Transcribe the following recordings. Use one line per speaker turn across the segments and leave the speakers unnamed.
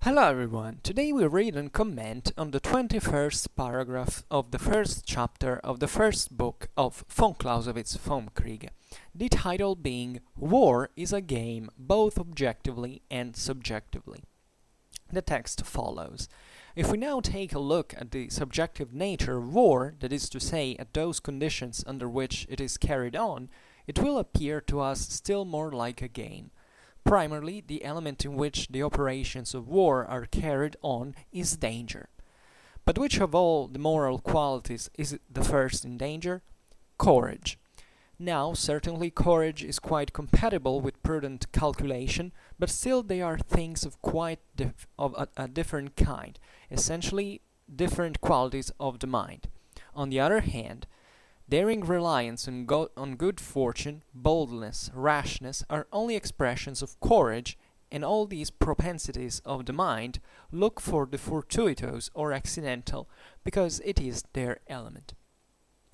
Hello everyone, today we read and comment on the 21st paragraph of the first chapter of the first book of von Clausewitz, Vom Kriege, the title being War is a Game both objectively and subjectively. The text follows. If we now take a look at the subjective nature of war, that is to say, at those conditions under which it is carried on, it will appear to us still more like a game. Primarily, the element in which the operations of war are carried on is danger. But which of all the moral qualities is the first in danger? Courage. Now, certainly courage is quite compatible with prudent calculation, but still they are things of quite a different kind, essentially different qualities of the mind. On the other hand, daring reliance on good fortune, boldness, rashness are only expressions of courage, and all these propensities of the mind look for the fortuitous or accidental, because it is their element.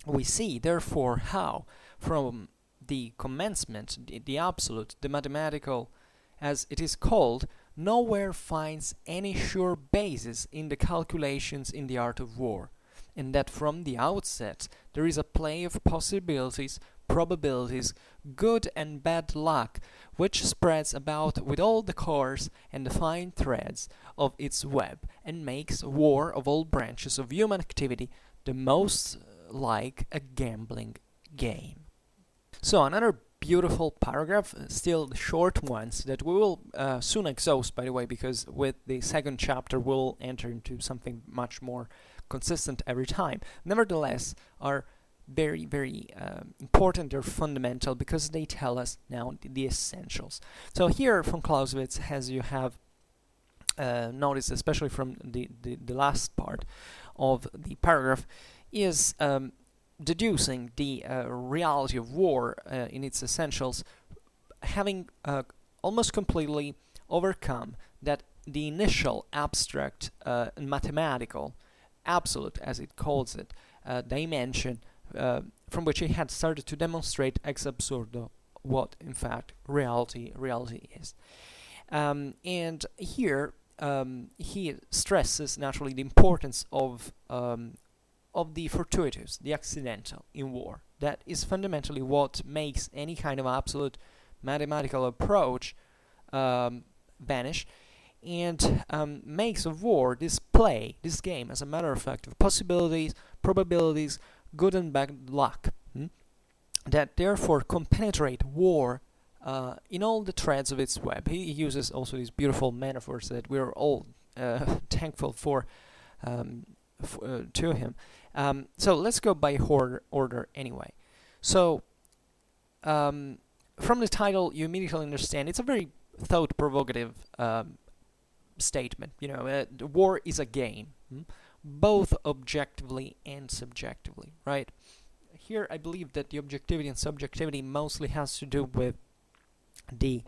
We see, therefore, how, from the commencement, the absolute, the mathematical, as it is called, nowhere finds any sure basis in the calculations in the art of war, and that from the outset there is a play of possibilities, probabilities, good and bad luck, which spreads about with all the coarse and the fine threads of its web, and makes war of all branches of human activity the most like a gambling game. So another beautiful paragraph, still the short ones, that we will soon exhaust, by the way, because with the second chapter we'll enter into something much more consistent every time. Nevertheless, are very, very important or fundamental because they tell us now the essentials. So here from Clausewitz, as you have noticed, especially from the last part of the paragraph, is deducing the reality of war in its essentials, having almost completely overcome that the initial abstract mathematical absolute, as it calls it, dimension from which he had started to demonstrate ex absurdo what in fact reality is. And here he stresses naturally the importance of the fortuitous, the accidental in war. That is fundamentally what makes any kind of absolute mathematical approach vanish, and makes of war this play, this game, as a matter of fact, of possibilities, probabilities, good and bad luck, that therefore compenetrate war in all the threads of its web. He uses also these beautiful metaphors that we're all thankful for to him. So let's go by order anyway. So from the title you immediately understand it's a very thought-provocative statement. War is a game, both objectively and subjectively, right? Here I believe that the objectivity and subjectivity mostly has to do with the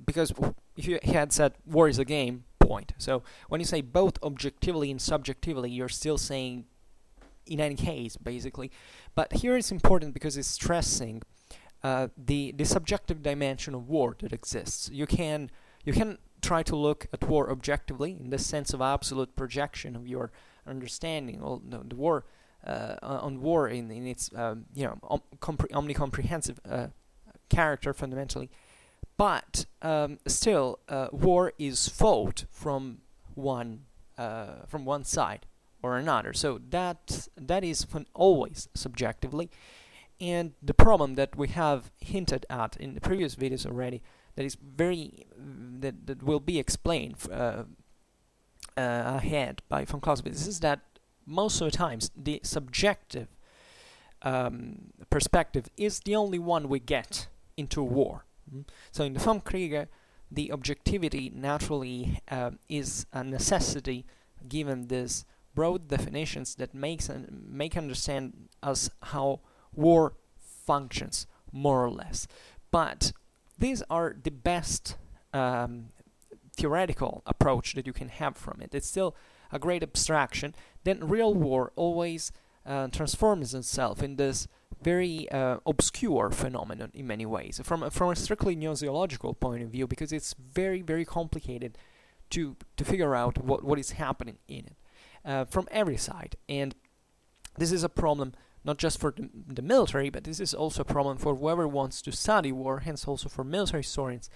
because if you had said war is a game, point. So when you say both objectively and subjectively, you're still saying in any case, basically. But here it's important because it's stressing the subjective dimension of war that exists. You can try to look at war objectively in the sense of absolute projection of your understanding. Well, the war on war in its omnicomprehensive character fundamentally. But still, war is fought from one side or another. So that is always subjectively. And the problem that we have hinted at in the previous videos already, that is that will be explained ahead by von Clausewitz, is that most of the times the subjective perspective is the only one we get into war. So in the Vom Kriege, the objectivity naturally is a necessity given these broad definitions that make understand us how war functions, more or less. But these are the best theoretical approach that you can have from it. It's still a great abstraction. Then real war always transforms itself in this very obscure phenomenon in many ways, from a strictly gnosiological point of view, because it's very, very complicated to figure out what is happening in it from every side. And this is a problem not just for the military, but this is also a problem for whoever wants to study war, hence also for military historians,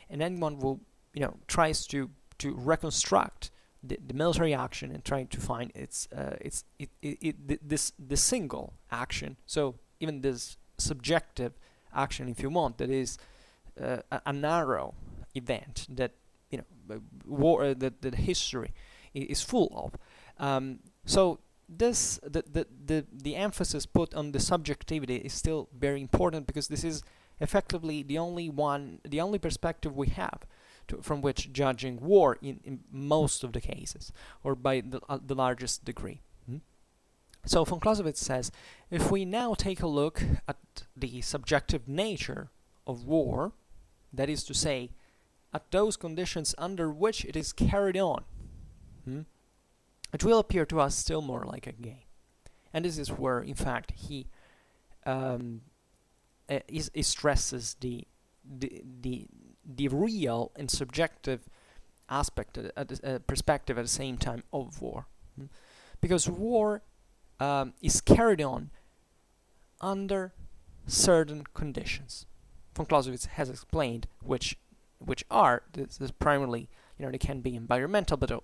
and anyone who tries to reconstruct the military action and trying to find this single action. So even this subjective action, if you want, that is a narrow event that war that history is full of. So this the emphasis put on the subjectivity is still very important, because this is effectively the only perspective we have from which judging war in most of the cases, or by the largest degree. So von Clausewitz says, if we now take a look at the subjective nature of war, that is to say, at those conditions under which it is carried on, it will appear to us still more like a game. And this is where, in fact, he stresses the real and subjective aspect, perspective at the same time of war, because war is carried on under certain conditions. Von Clausewitz has explained which are this is primarily, they can be environmental, but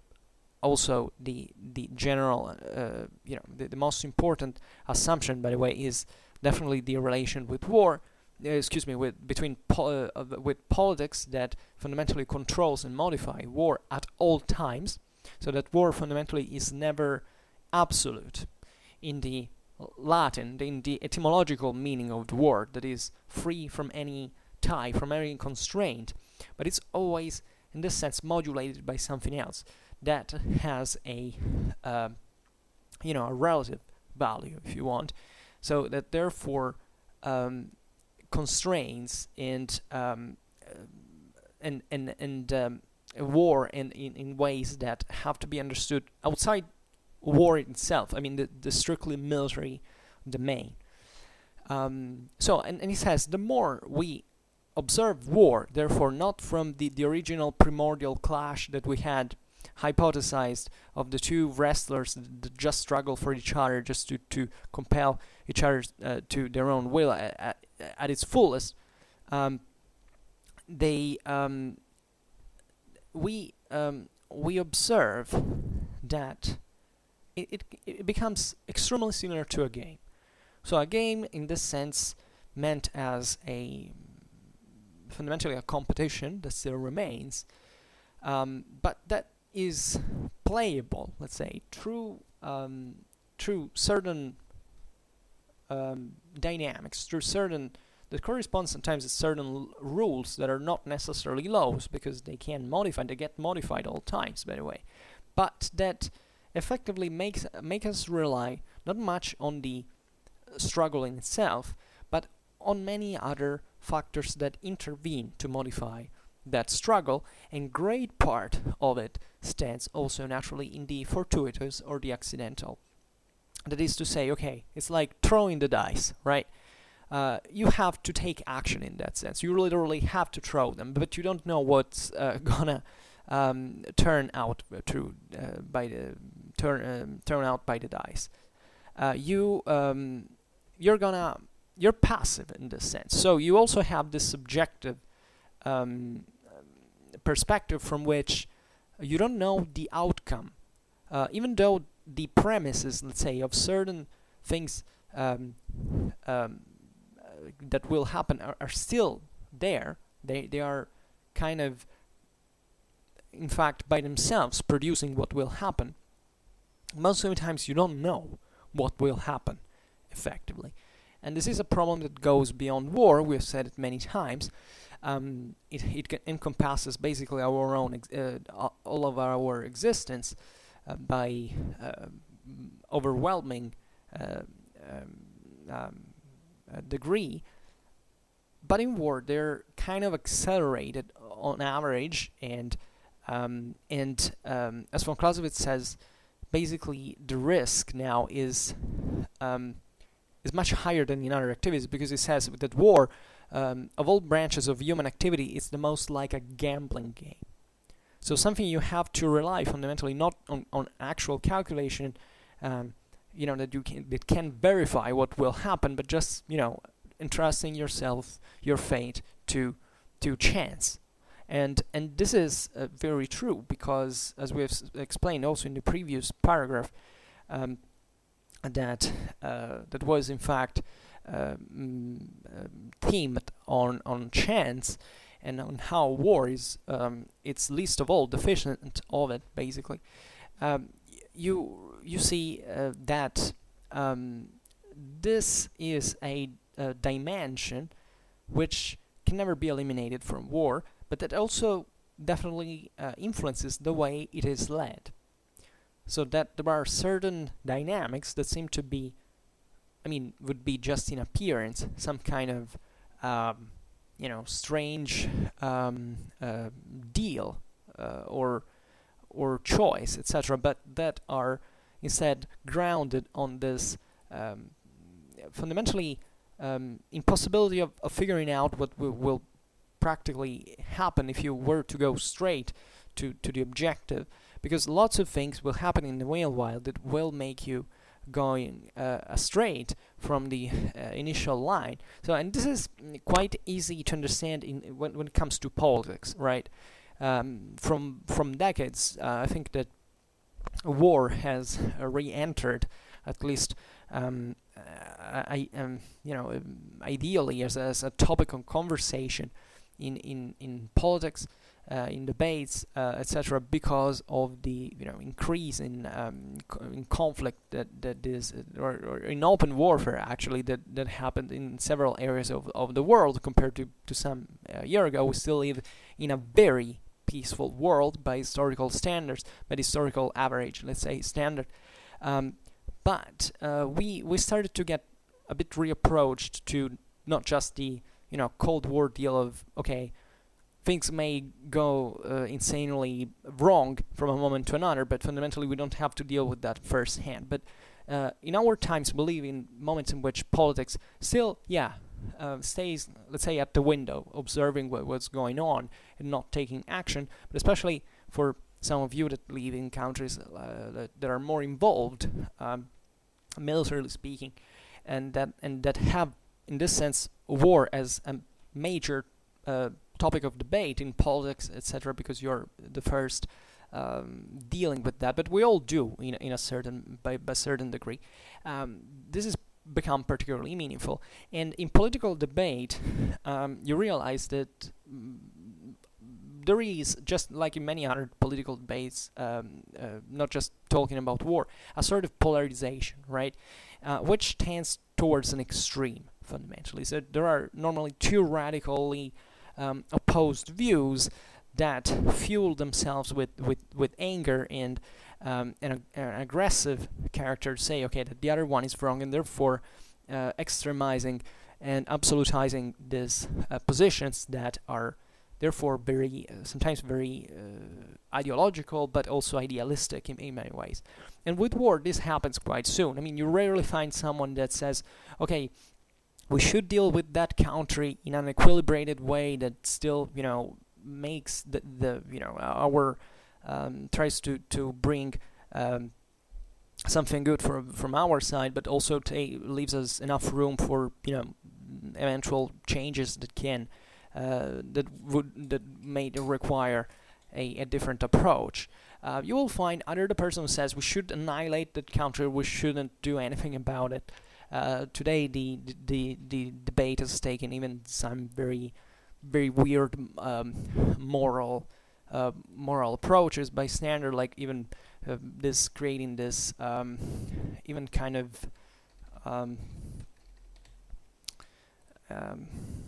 also the general, the most important assumption, by the way, is definitely the relation with war. Between politics that fundamentally controls and modify war at all times, so that war fundamentally is never absolute in the Latin, in the etymological meaning of the word, that is free from any tie, from any constraint, but it's always, in this sense, modulated by something else that has a relative value, if you want, so that therefore constraints and war in ways that have to be understood outside war itself. I mean, the strictly military domain. And he says, the more we observe war, therefore not from the original primordial clash that we had hypothesized of the two wrestlers that just struggle for each other, just to compel each other to their own will at its fullest, we observe that it becomes extremely similar to a game. So a game, in this sense, meant as fundamentally a competition that still remains, but that is playable, let's say, through certain dynamics, that correspond sometimes to certain rules that are not necessarily laws, because they get modified all times, by the way, but that effectively make us rely not much on the struggle in itself, but on many other factors that intervene to modify that struggle, and great part of it stands also naturally in the fortuitous or the accidental. That is to say, okay, it's like throwing the dice, right? You have to take action in that sense. You literally have to throw them, but you don't know what's gonna turn out by the dice. You're passive in this sense. So you also have this subjective perspective from which you don't know the outcome, even though the premises, let's say, of certain things that will happen are still there. They are kind of, in fact, by themselves producing what will happen. Most of the times you don't know what will happen effectively. And this is a problem that goes beyond war. We've said it many times. It encompasses basically our own all of our existence by overwhelming degree. But in war, they're kind of accelerated on average, and as von Clausewitz says, basically the risk now is is much higher than in other activities, because it says that war, of all branches of human activity, is the most like a gambling game. So something you have to rely fundamentally not on actual calculation, that can verify what will happen, but just entrusting yourself, your fate to chance. And this is very true, because as we have explained also in the previous paragraph, that was in fact themed on chance, and on how war is it's least of all deficient of it, basically. You see that this is a dimension which can never be eliminated from war, but that also definitely influences the way it is led. So that there are certain dynamics that seem to be, would be just in appearance some kind of strange deal or choice, etc., but that are instead grounded on this fundamentally impossibility of figuring out what will practically happen if you were to go straight to the objective, because lots of things will happen in the real world that will make you going straight from the initial line. So, and this is quite easy to understand when it comes to politics, right? From decades, I think that war has re-entered, at least ideally, as a topic of conversation in politics, in debates, etc., because of the increase in conflict that is, or in open warfare actually, that happened in several areas of the world compared to some year ago. We still live in a very peaceful world by historical standards, by historical average, let's say, standard. But we started to get a bit reapproached to not just the Cold War deal of, okay, things may go insanely wrong from a moment to another, but fundamentally we don't have to deal with that firsthand. But in our times, we live in moments in which politics still, stays, let's say, at the window, observing what's going on and not taking action. But especially for some of you that live in countries that are more involved, militarily speaking, and that have, in this sense, war as a major topic of debate in politics, etc., because you're the first dealing with that. But we all do in a certain by a certain degree. This has become particularly meaningful, and in political debate, you realize that there is, just like in many other political debates, not just talking about war, a sort of polarization, right, which tends towards an extreme fundamentally. So there are normally two radically opposed views that fuel themselves with anger and an aggressive character, say, okay, that the other one is wrong, and therefore extremizing and absolutizing these positions that are therefore very sometimes very ideological, but also idealistic in many ways. And with war, this happens quite soon. I mean, you rarely find someone that says, okay, we should deal with that country in an equilibrated way that still, makes our tries to bring something good from our side, but also leaves us enough room for eventual changes that can that may require a different approach. You will find either the person who says we should annihilate that country, we shouldn't do anything about it. Today the debate has taken even some very weird moral approaches by standard, like even this creating this even kind of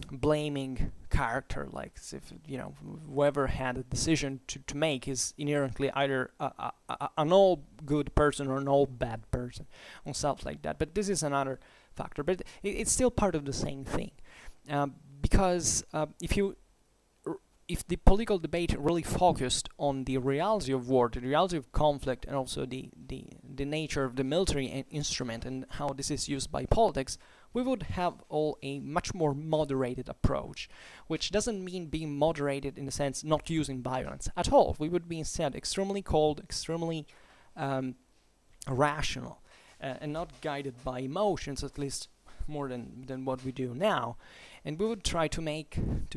blaming character, like if whoever had a decision to make is inherently either an all good person or an all bad person, or stuff like that. But this is another factor, but it's still part of the same thing, because if the political debate really focused on the reality of war, the reality of conflict, and also the the nature of the military instrument and how this is used by politics, we would have all a much more moderated approach, which doesn't mean being moderated in the sense not using violence at all. We would be instead extremely cold, extremely rational, and not guided by emotions, at least more than what we do now. And we would try to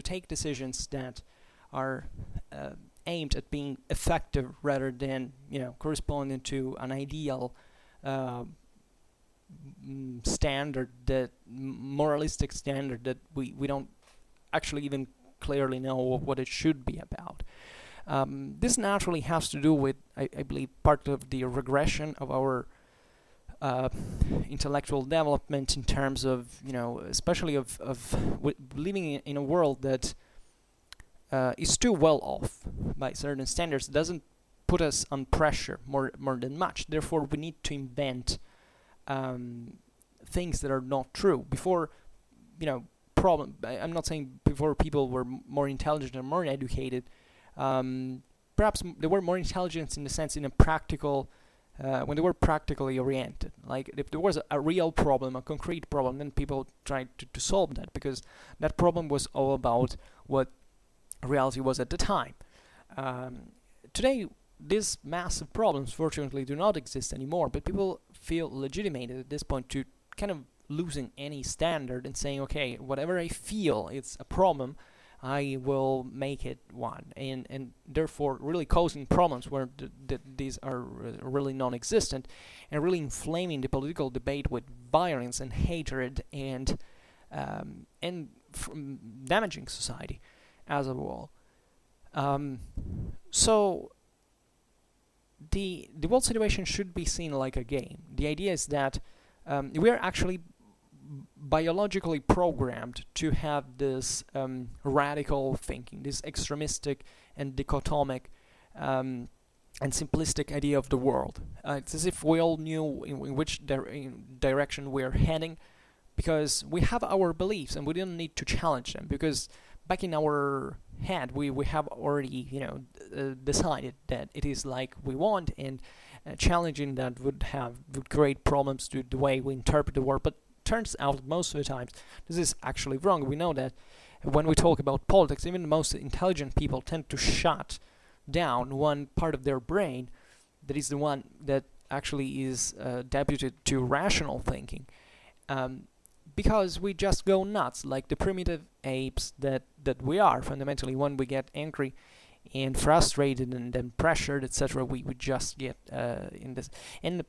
take decisions that are aimed at being effective rather than, corresponding to an ideal standard, that moralistic standard that we don't actually even clearly know what it should be about. This naturally has to do with, I believe, part of the regression of our intellectual development in terms of, especially of living in a world that is too well off by certain standards, doesn't put us on pressure more than much. Therefore, we need to invent things that are not true. Before, I'm not saying before people were more intelligent or more educated. Perhaps they were more intelligent in the sense in a practical, when they were practically oriented. Like if there was a real problem, a concrete problem, then people tried to solve that, because that problem was all about what reality was at the time. Today, these massive problems fortunately do not exist anymore, but people feel legitimated at this point to kind of losing any standard and saying, okay, whatever I feel it's a problem, I will make it one, and therefore really causing problems where these are really non-existent, and really inflaming the political debate with violence and hatred and damaging society as a whole. So the world situation should be seen like a game. The idea is that we are actually biologically programmed to have this radical thinking, this extremistic and dichotomic and simplistic idea of the world. It's as if we all knew in which direction we're heading, because we have our beliefs and we didn't need to challenge them, because back in our head we have already decided that it is like we want, and challenging that would create problems to the way we interpret the world. But turns out most of the times this is actually wrong. We know that when we talk about politics, even the most intelligent people tend to shut down one part of their brain that is the one that actually is deputed to rational thinking, because we just go nuts like the primitive apes that we are fundamentally. When we get angry and frustrated and then pressured, etc., we just get in this, and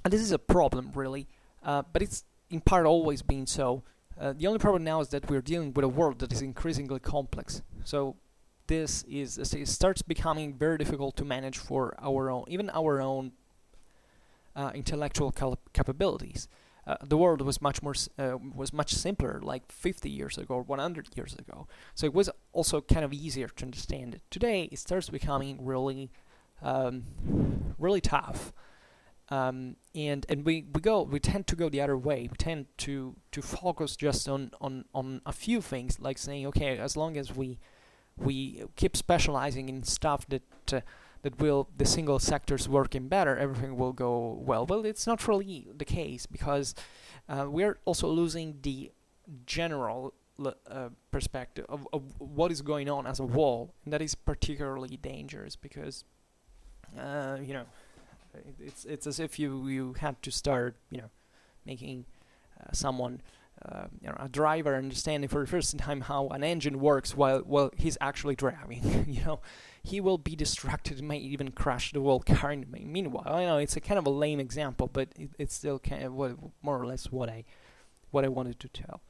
this is a problem really. But it's in part always been so. The only problem now is that we're dealing with a world that is increasingly complex. So this it starts becoming very difficult to manage for our own intellectual capabilities. The world was much simpler like 50 years ago or 100 years ago. So it was also kind of easier to understand it. Today it starts becoming really tough. And we tend to go the other way. We tend to focus just on a few things, like saying, okay, as long as we keep specializing in stuff that will the single sectors working better, everything will go well. Well, it's not really the case, because we're also losing the general perspective of what is going on as a whole, and that is particularly dangerous, because it's as if you had to start making someone a driver understanding for the first time how an engine works while he's actually driving. He will be distracted and may even crash the whole car. Meanwhile, I know it's a kind of a lame example, but it's still kind of more or less what I wanted to tell.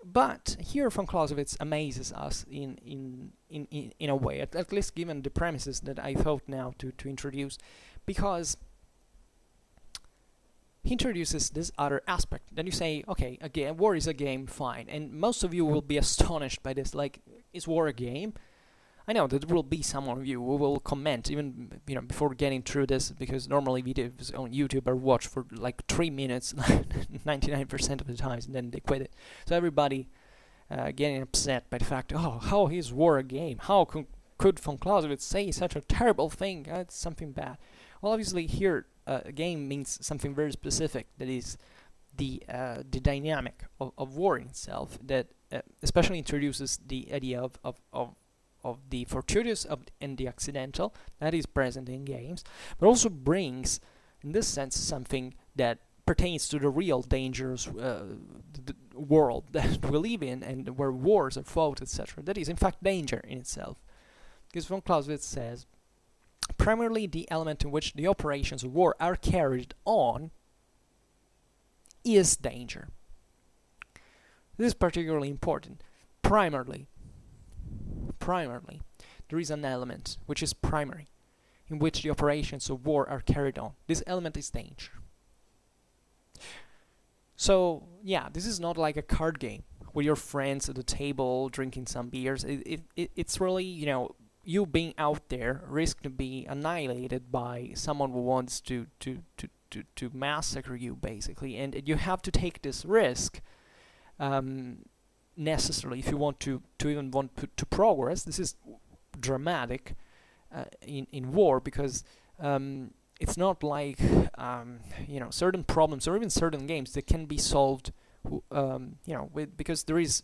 But here Von Clausewitz amazes us in a way, at least given the premises that I thought now to introduce, because he introduces this other aspect. Then you say, okay, war is a game, fine. And most of you will be astonished by this, like, is war a game? I know that there will be some of you who will comment, even before getting through this, because normally videos on YouTube are watched for like 3 minutes, 99% of the times, and then they quit it. So everybody getting upset by the fact, how is war a game? How could von Clausewitz say such a terrible thing? It's something bad. Well, obviously here a game means something very specific, that is the dynamic of war in itself, that especially introduces the idea of the fortuitous and the accidental that is present in games, but also brings, in this sense, something that pertains to the real dangerous the world that we live in, and where wars are fought, etc. That is, in fact, danger in itself. Because von Clausewitz says, primarily the element in which the operations of war are carried on is danger. This is particularly important. Primarily, there is an element which is primary, in which the operations of war are carried on. This element is danger. So, yeah, this is not like a card game with your friends at the table drinking some beers. It's really, you being out there, risk to be annihilated by someone who wants to massacre you, basically. And you have to take this risk necessarily if you want to even want to progress. This is dramatic in war, because it's not like certain problems or even certain games that can be solved because there is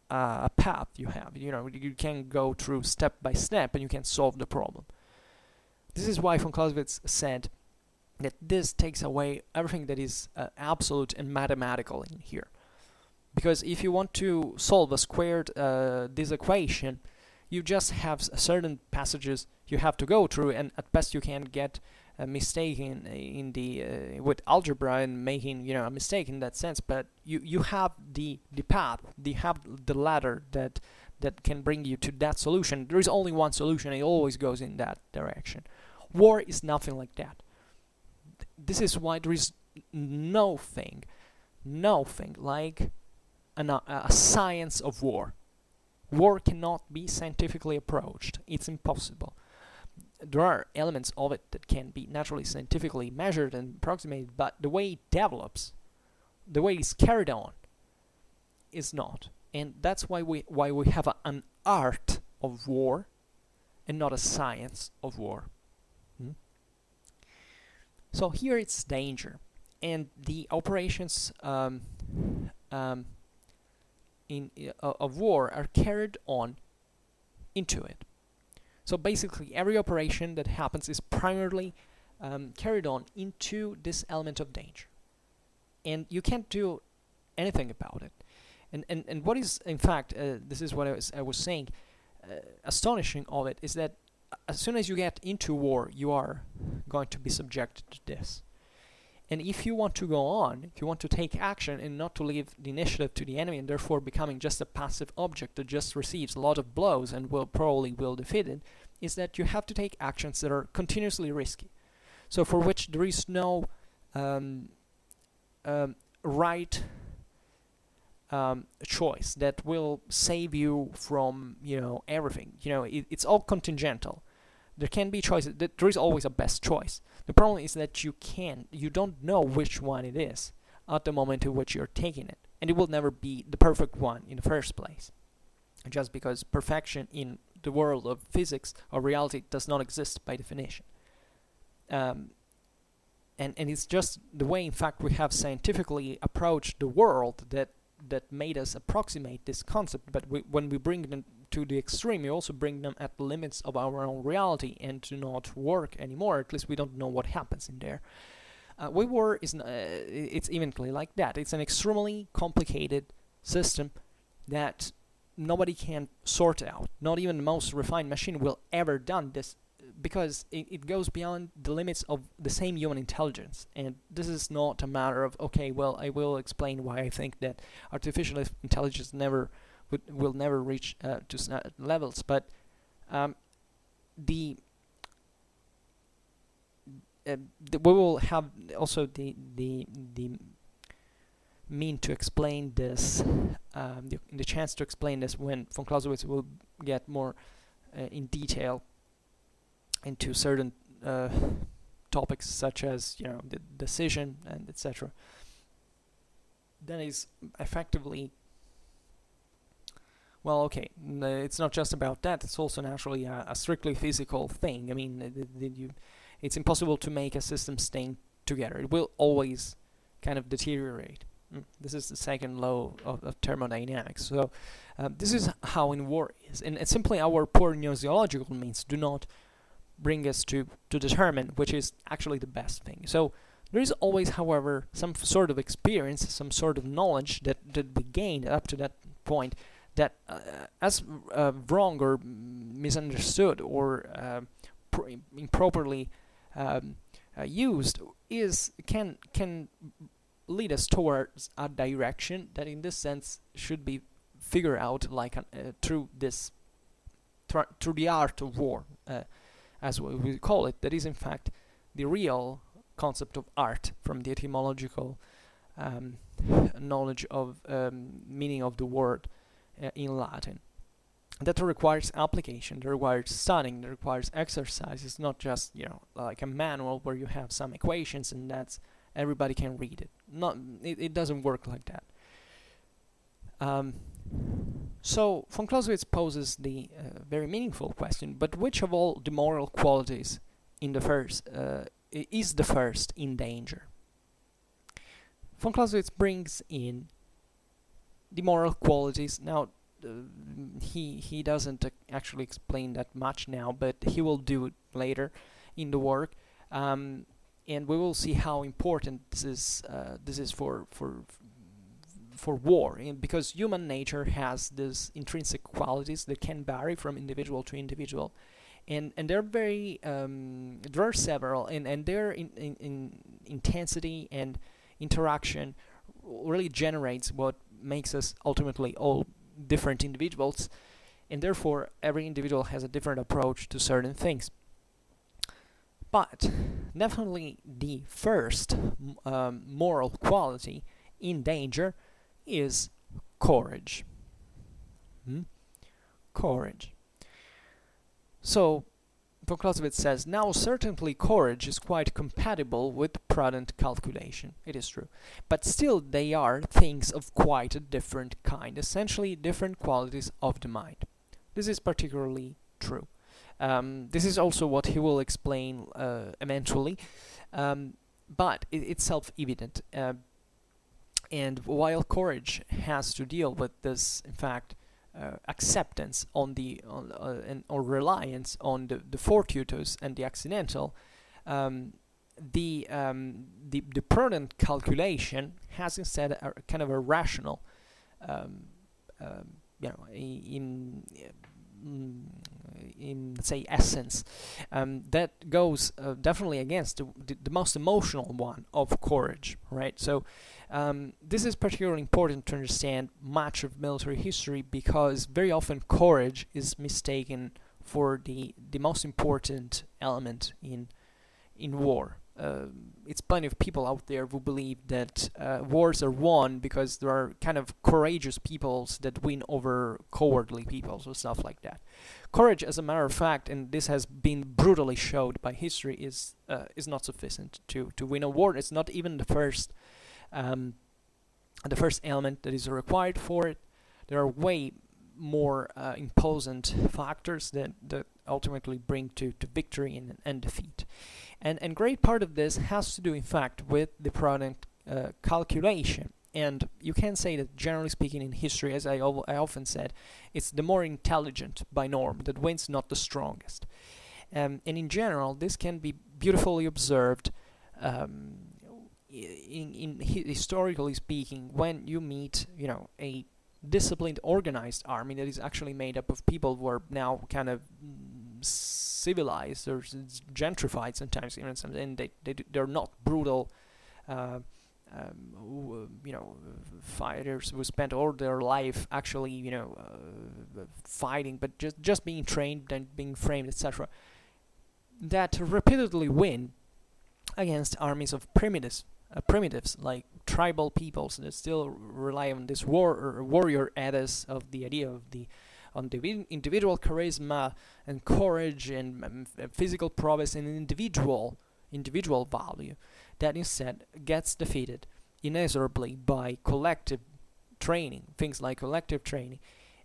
a path you have. You can go through step by step and you can solve the problem. This is why von Clausewitz said that this takes away everything that is absolute and mathematical in here. Because if you want to solve a squared this equation, you just have certain passages you have to go through, and at best you can get a mistake in the with algebra and making a mistake in that sense. But you have the path, you have the ladder that can bring you to that solution. There is only one solution, and it always goes in that direction. War is nothing like that. This is why there is nothing like a science of war. War cannot be scientifically approached. It's impossible. There are elements of it that can be naturally scientifically measured and approximated, but the way it develops, the way it's carried on, is not. And that's why we have an art of war and not a science of war. So here it's danger, and the operations of war are carried on into it. So basically every operation that happens is primarily carried on into this element of danger, and you can't do anything about it. And what is, in fact, this is what I was saying, astonishing of it is that as soon as you get into war, you are going to be subjected to this. And if you want to go on, if you want to take action and not to leave the initiative to the enemy, and therefore becoming just a passive object that just receives a lot of blows and will defeat it, is that you have to take actions that are continuously risky. So for which there is no right choice that will save you from everything. It's all contingental. There can be choices. There is always a best choice. The problem is that you don't know which one it is at the moment in which you're taking it, and it will never be the perfect one in the first place, just because perfection in the world of physics or reality does not exist by definition. And it's just the way, in fact, we have scientifically approached the world that made us approximate this concept. But when we bring them to the extreme, we also bring them at the limits of our own reality and do not work anymore. At least we don't know what happens in there. War is it's eventually like that. It's an extremely complicated system that nobody can sort out. Not even the most refined machine will ever done this, because it goes beyond the limits of the same human intelligence. And this is not a matter of, okay, well, I will explain why I think that artificial intelligence will never reach to levels, but we will have also the mean to explain this, the chance to explain this when von Clausewitz will get more in detail into certain topics such as the decision and etc. That is effectively Well, okay, it's not just about that. It's also naturally a strictly physical thing. I mean, it's impossible to make a system stay together. It will always kind of deteriorate. This is the second law of thermodynamics. So this is how in war is. And simply our poor gnosiological means do not bring us to determine which is actually the best thing. So there is always, however, some sort of experience, some sort of knowledge that we gained up to that point that as wrong or misunderstood or improperly used can lead us towards a direction that in this sense should be figured out like through the art of war, as we call it. That is in fact the real concept of art from the etymological knowledge of meaning of the word in Latin. That requires application, that requires studying, that requires exercise. It's not just like a manual where you have some equations and that's everybody can read it. It doesn't work like that. So von Clausewitz poses the very meaningful question: but which of all the moral qualities in the first is the first in danger? Von Clausewitz brings in the moral qualities. Now, he doesn't actually explain that much now, but he will do it later in the work, and we will see how important this is for war, because human nature has these intrinsic qualities that can vary from individual to individual, and they're very there are several, and their in intensity and interaction really generates what makes us ultimately all different individuals, and therefore every individual has a different approach to certain things. But definitely the first moral quality in danger is courage. Courage. So von Clausewitz says, now certainly courage is quite compatible with prudent calculation. It is true. But still they are things of quite a different kind, essentially different qualities of the mind. This is particularly true. This is also what he will explain eventually, but it's self-evident. And while courage has to deal with this, in fact, acceptance on or reliance on the fortuitous and the accidental, the prudent calculation has instead a kind of a rational, in say essence, that goes definitely against the most emotional one of courage, right? So this is particularly important to understand much of military history, because very often courage is mistaken for the most important element in war. It's plenty of people out there who believe that wars are won because there are kind of courageous peoples that win over cowardly peoples or stuff like that. Courage, as a matter of fact, and this has been brutally showed by history, is not sufficient to win a war. It's not even the first element that is required for it. There are way more imposant factors that ultimately bring to victory and defeat. And great part of this has to do, in fact, with the prudent calculation. And you can say that, generally speaking, in history, as I often said, it's the more intelligent by norm that wins, not the strongest. And in general, this can be beautifully observed historically speaking, when you meet, a disciplined, organized army that is actually made up of people who are now kind of civilized or gentrified sometimes, and they're not brutal, fighters who spent all their life actually, fighting, but just being trained and being framed, etc. That repeatedly win against armies of primitives like tribal peoples that still rely on this warrior ethos of the idea of on the individual charisma and courage and physical prowess and individual value, that instead gets defeated inexorably by collective training, things like collective training,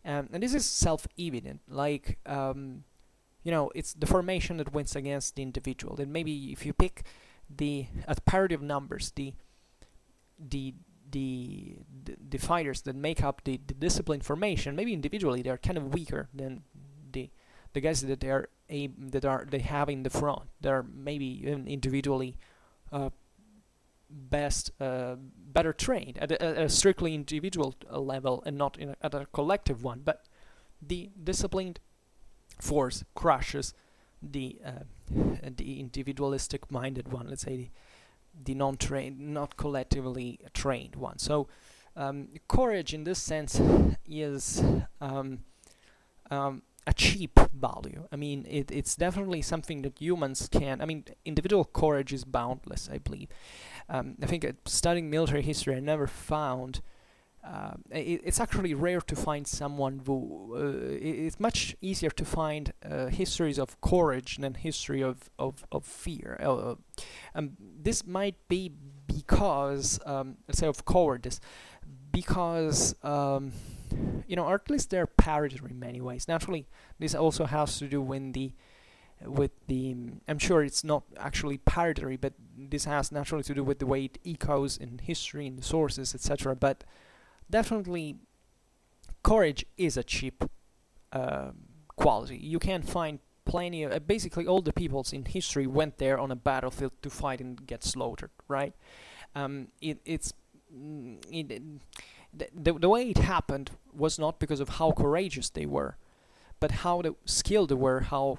And this is self-evident, like it's the formation that wins against the individual. Then maybe if you pick at parity of numbers, the the fighters that make up the discipline formation, maybe individually they're kind of weaker than the guys that they have in the front. They're maybe even individually better trained at a strictly individual level and not at a collective one. But the disciplined force crushes the individualistic minded one, let's say the non-trained, not collectively trained one. So courage in this sense is a cheap value. I mean, it's definitely something that humans can. I mean, individual courage is boundless, I believe. I think studying military history, I never found. It's actually rare to find someone who. It's much easier to find histories of courage than history of fear. This might be because, let's say, of cowardice, because or at least they're parity in many ways. Naturally, this also has to do with the I'm sure it's not actually parity, but this has naturally to do with the way it echoes in history, in the sources, etc. But definitely, courage is a cheap quality. You can find plenty of basically all the peoples in history went there on a battlefield to fight and get slaughtered, right? The way it happened was not because of how courageous they were, but how skilled they were, how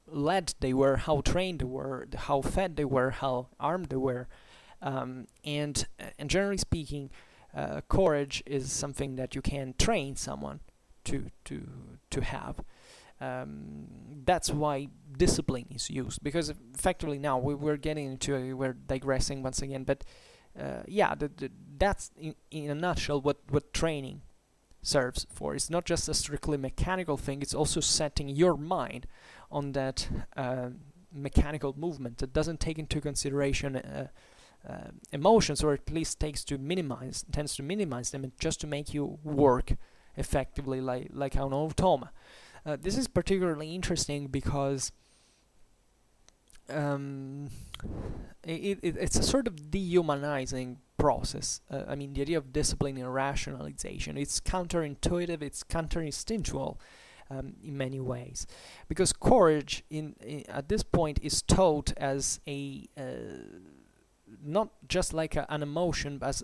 led they were, how trained they were, how fed they were, how armed they were, and generally speaking, courage is something that you can train someone to have. That's why discipline is used, because effectively now we're we're digressing once again, but that's in a nutshell what training serves for. It's not just a strictly mechanical thing, it's also setting your mind on that mechanical movement that doesn't take into consideration emotions, or at least tends to minimize them, and just to make you work effectively like an automa. This is particularly interesting because it's a sort of dehumanizing process. I mean, the idea of discipline and rationalization, it's counterintuitive, it's counterinstinctual in many ways, because courage at this point is taught as a not just like an emotion, but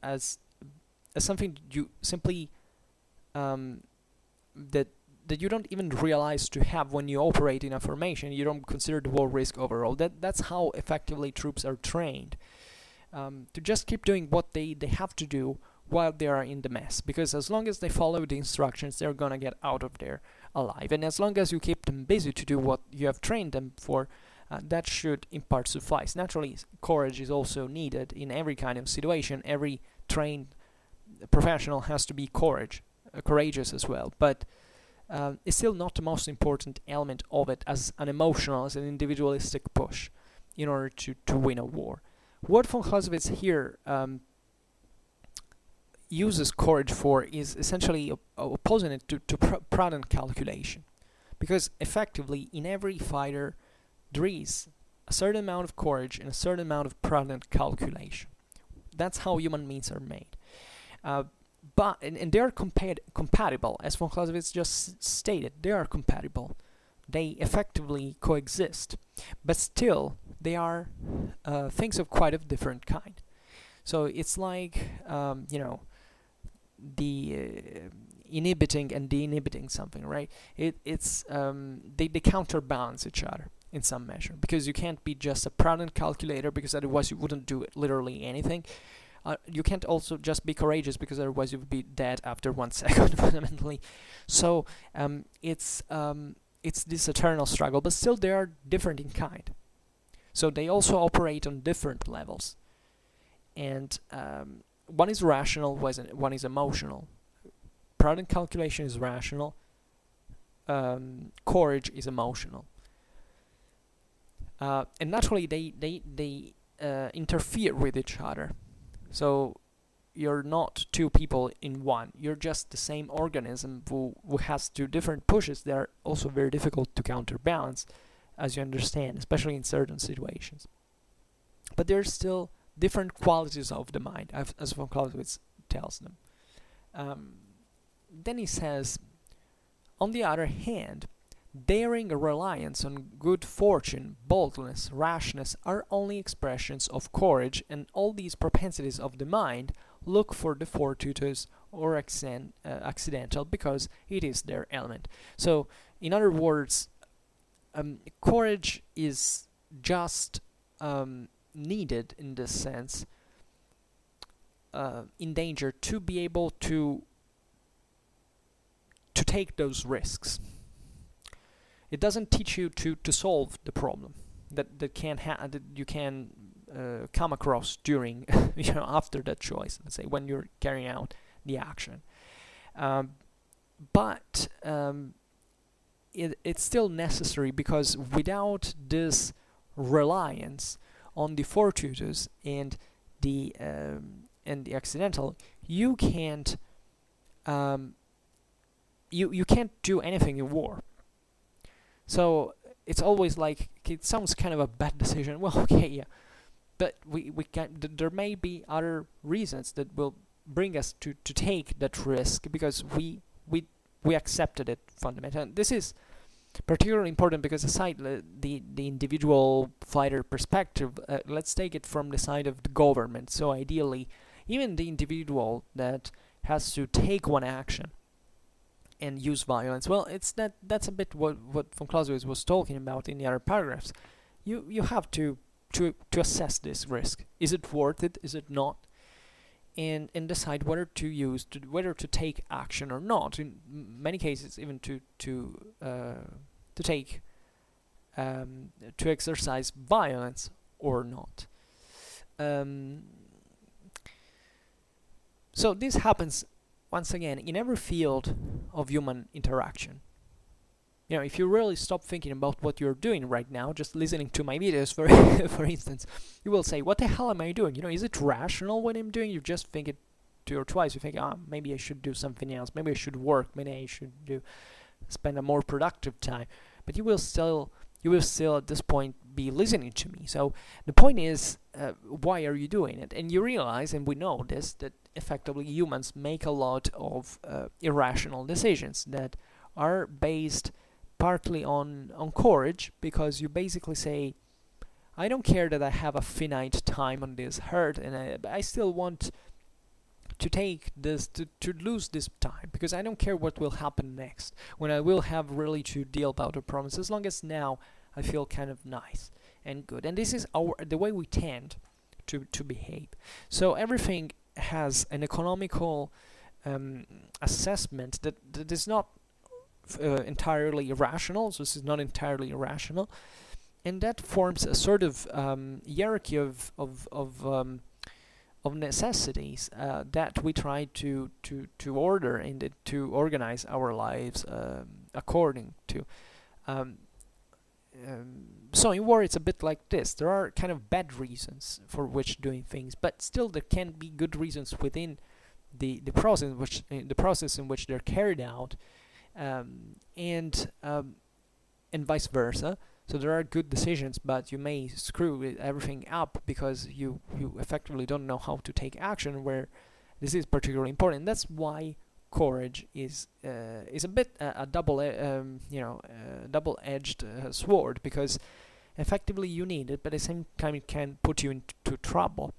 as something that you simply that you don't even realize to have when you operate in a formation. You don't consider the war risk overall. That's how effectively troops are trained, to just keep doing what they have to do while they are in the mess, because as long as they follow the instructions, they're gonna get out of there alive. And as long as you keep them busy to do what you have trained them for, that should in part suffice. Naturally, courage is also needed in every kind of situation. Every trained professional has to be courageous as well, but it's still not the most important element of it as an individualistic push in order to win a war. What von Clausewitz here uses courage for is essentially opposing it to prudent calculation, because effectively in every fighter there is a certain amount of courage and a certain amount of prudent calculation. That's how human beings are made. But they are compatible, as von Clausewitz just stated. They are compatible. They effectively coexist, but still they are things of quite a different kind. So it's like the inhibiting and de-inhibiting something, right? They counterbalance each other in some measure, because you can't be just a prudent calculator, because otherwise you wouldn't do literally anything. You can't also just be courageous, because otherwise you would be dead after 1 second, fundamentally. So it's this eternal struggle, but still they are different in kind. So they also operate on different levels, and one is rational, one is emotional. Prudent calculation is rational. Courage is emotional. And naturally they interfere with each other. So you're not two people in one. You're just the same organism who has two different pushes that are also very difficult to counterbalance, as you understand, especially in certain situations. But there's still different qualities of the mind, as von Clausewitz tells them. Then he says, on the other hand, daring reliance on good fortune, boldness, rashness are only expressions of courage, and all these propensities of the mind look for the fortuitous or accidental because it is their element. So, in other words, courage is just needed in this sense, in danger, to be able to take those risks. It doesn't teach you to solve the problem that you can come across during after that choice. Let's say when you're carrying out the action, but it's still necessary, because without this reliance on the fortuitous and the accidental, you can't you can't do anything in war. So it's always like, it sounds kind of a bad decision. Well, okay, yeah, but we can. There may be other reasons that will bring us to take that risk, because we accepted it fundamentally. And this is particularly important because aside the individual fighter perspective, let's take it from the side of the government. So ideally, even the individual that has to take one action and use violence, well, that's a bit what von Clausewitz was talking about in the other paragraphs. You have to assess this risk. Is it worth it? Is it not? And decide whether to take action or not. In many cases, even to exercise violence or not. So this happens once again in every field of human interaction. If you really stop thinking about what you're doing right now, just listening to my videos, for instance, you will say, what the hell am I doing? Is it rational what I'm doing? You just think it two or twice. You think, maybe I should do something else. Maybe I should work. Maybe I should spend a more productive time. But you will still at this point be listening to me. So the point is, why are you doing it? And you realize, and we know this, that effectively humans make a lot of irrational decisions that are based partly on courage, because you basically say, I don't care that I have a finite time on this earth, and I still want to take this, to lose this time, because I don't care what will happen next, when I will have really to deal about the problems, as long as now I feel kind of nice and good. And this is the way we tend to behave. So everything has an economical assessment that is not entirely irrational. So this is not entirely irrational, and that forms a sort of hierarchy of necessities that we try to order and to organize our lives according to. So in war, it's a bit like this. There are kind of bad reasons for which doing things, but still there can be good reasons within the process in which they're carried out. And vice versa. So there are good decisions, but you may screw everything up because you effectively don't know how to take action, where this is particularly important. That's why courage is a bit a double-edged sword, because effectively you need it, but at the same time it can put you into trouble.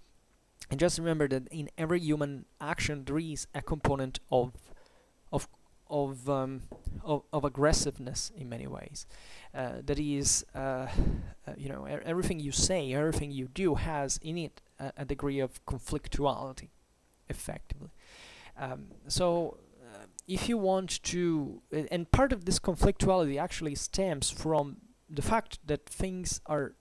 And just remember that in every human action there is a component of aggressiveness in many ways. That is, everything you say, everything you do has in it a degree of conflictuality, effectively. So if you want to, and part of this conflictuality actually stems from the fact that things are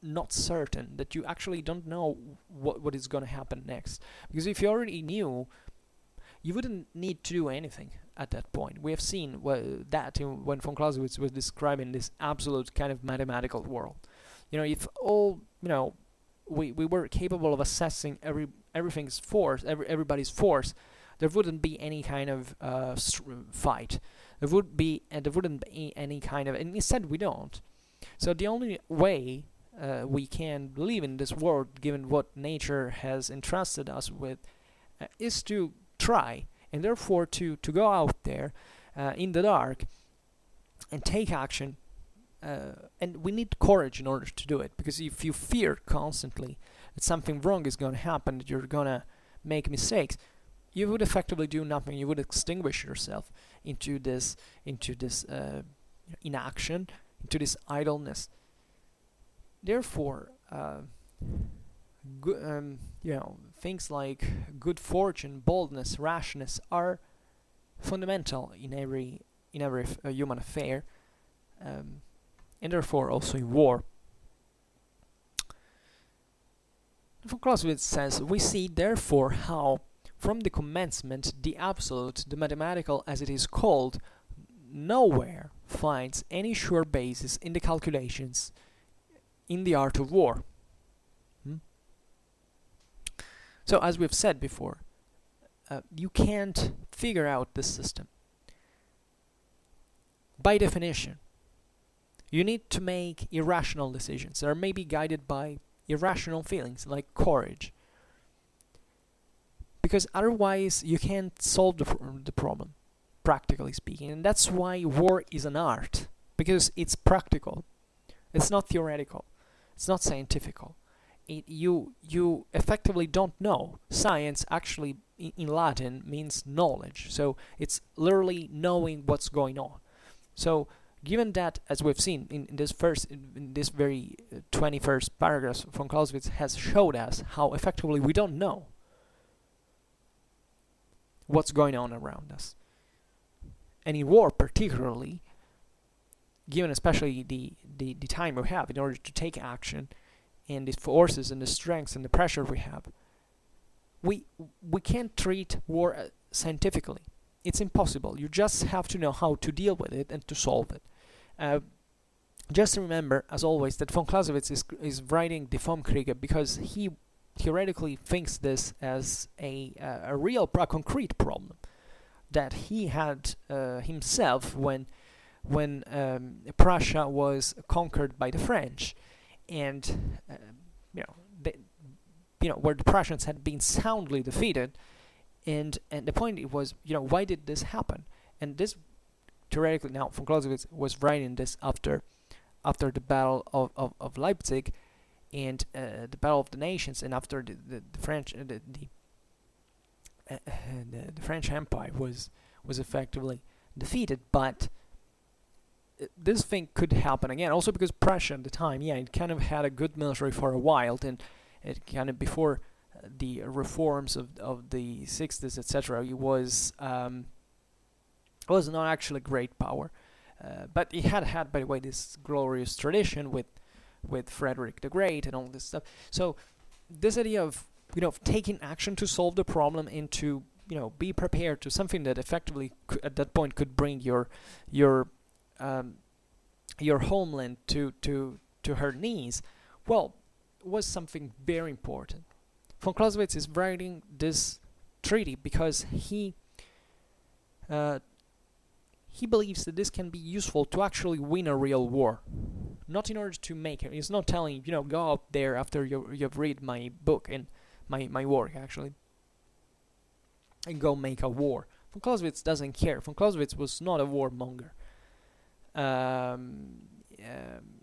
not certain, that you actually don't know what is going to happen next. Because if you already knew, you wouldn't need to do anything at that point. We have seen that when von Clausewitz was describing this absolute kind of mathematical world. If all we were capable of assessing everything's force, everybody's force, there wouldn't be any kind of fight. There wouldn't be any kind of, and instead we don't. So the only way we can live in this world, given what nature has entrusted us with, is to try, and therefore to go out there in the dark and take action. And we need courage in order to do it, because if you fear constantly that something wrong is going to happen, that you're going to make mistakes, you would effectively do nothing. You would extinguish yourself into this inaction, into this idleness. Therefore, things like good fortune, boldness, rashness are fundamental in every human affair, and therefore also in war. Von Clausewitz says, we see therefore how, from the commencement, the absolute, the mathematical as it is called, nowhere finds any sure basis in the calculations in the art of war. So, as we've said before, you can't figure out this system. By definition, you need to make irrational decisions that are maybe guided by irrational feelings like courage, because otherwise you can't solve the problem, practically speaking. And that's why war is an art, because it's practical. It's not theoretical. It's not scientifical. You effectively don't know. Science actually in Latin means knowledge, so it's literally knowing what's going on. So given that, as we've seen in this very 21st paragraph from Clausewitz has showed us how effectively we don't know what's going on around us. And in war particularly, given especially the time we have in order to take action, and the forces and the strengths and the pressure we have, we can't treat war scientifically. It's impossible. You just have to know how to deal with it and to solve it. Just remember, as always, that von Clausewitz is writing the Vom Kriege because he theoretically thinks this as a concrete problem that he had himself when Prussia was conquered by the French, and where the Prussians had been soundly defeated, and the point was, why did this happen? And this theoretically, now von Clausewitz was writing this after the Battle of Leipzig and the Battle of the Nations, and after the French the French Empire was effectively defeated. But this thing could happen again, also because Prussia at the time, it kind of had a good military for a while, and it kind of before the reforms of the 60s, etc. It was not actually a great power, but it had, by the way, this glorious tradition with Frederick the Great and all this stuff. So this idea of taking action to solve the problem and to be prepared to something that effectively at that point could bring your homeland to her knees, was something very important. Von Clausewitz is writing this treaty because he believes that this can be useful to actually win a real war, not in order to make it. He's not telling go out there after you've read my book and my work actually and go make a war. Von Clausewitz doesn't care. Von Clausewitz was not a warmonger.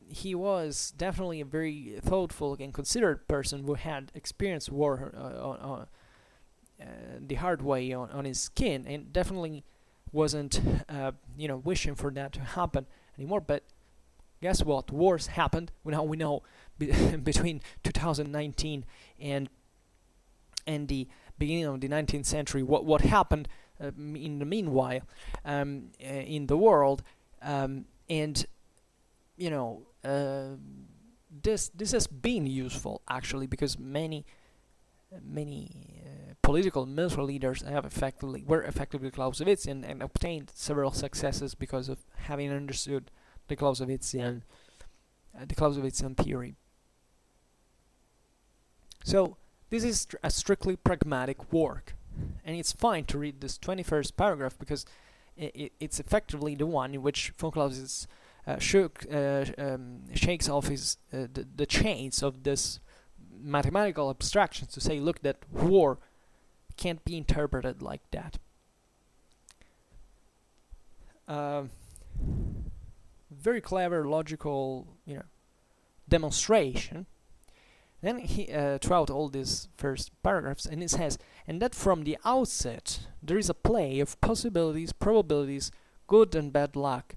He was definitely a very thoughtful and considerate person who had experienced war the hard way on his skin, and definitely wasn't wishing for that to happen anymore. But guess what? Wars happened. We know between 2019 and the beginning of the 19th century what happened in the meanwhile in the world, and this has been useful actually, because many political military leaders were effectively Clausewitzian and obtained several successes because of having understood the Clausewitzian theory. So this is a strictly pragmatic work, and it's fine to read this 21st paragraph because it's effectively the one in which von Clausewitz shakes off the chains of this mathematical abstractions to say, look, that war can't be interpreted like that. Very clever, logical, demonstration. Then he, throughout all these first paragraphs, and it says, and that from the outset there is a play of possibilities, probabilities, good and bad luck,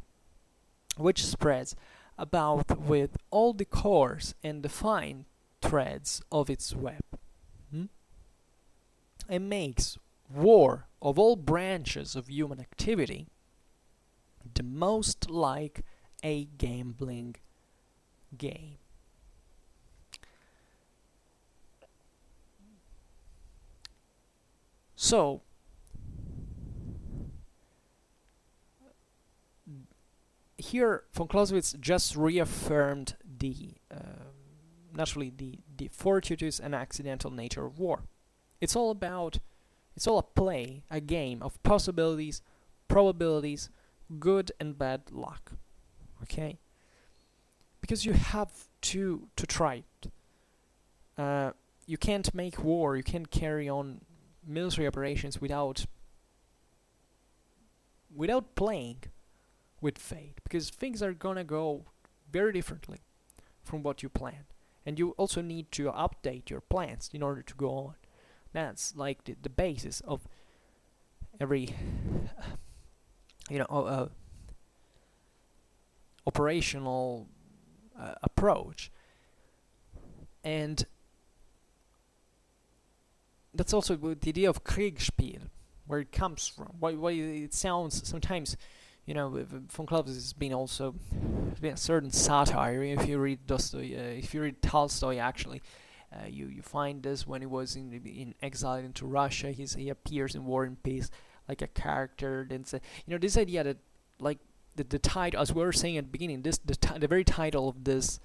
which spreads about with all the coarse and the fine threads of its web, and makes war of all branches of human activity the most like a gambling game. So, here von Clausewitz just reaffirmed naturally the fortuitous and accidental nature of war. It's all a play, a game of possibilities, probabilities, good and bad luck. Okay? Because you have to try it. You can't make war, you can't carry on military operations without playing with fate, because things are gonna go very differently from what you planned, and you also need to update your plans in order to go on. That's like the basis of every operational approach, and that's also the idea of Krieg, Spiel, where it comes from. Why it sounds sometimes, von Clausewitz has been also a certain satire. If you read if you read Tolstoy, actually, you find this when he was in exile into Russia. He appears in War and Peace like a character. Then this idea that like the title, as we were saying at the beginning, the very title of this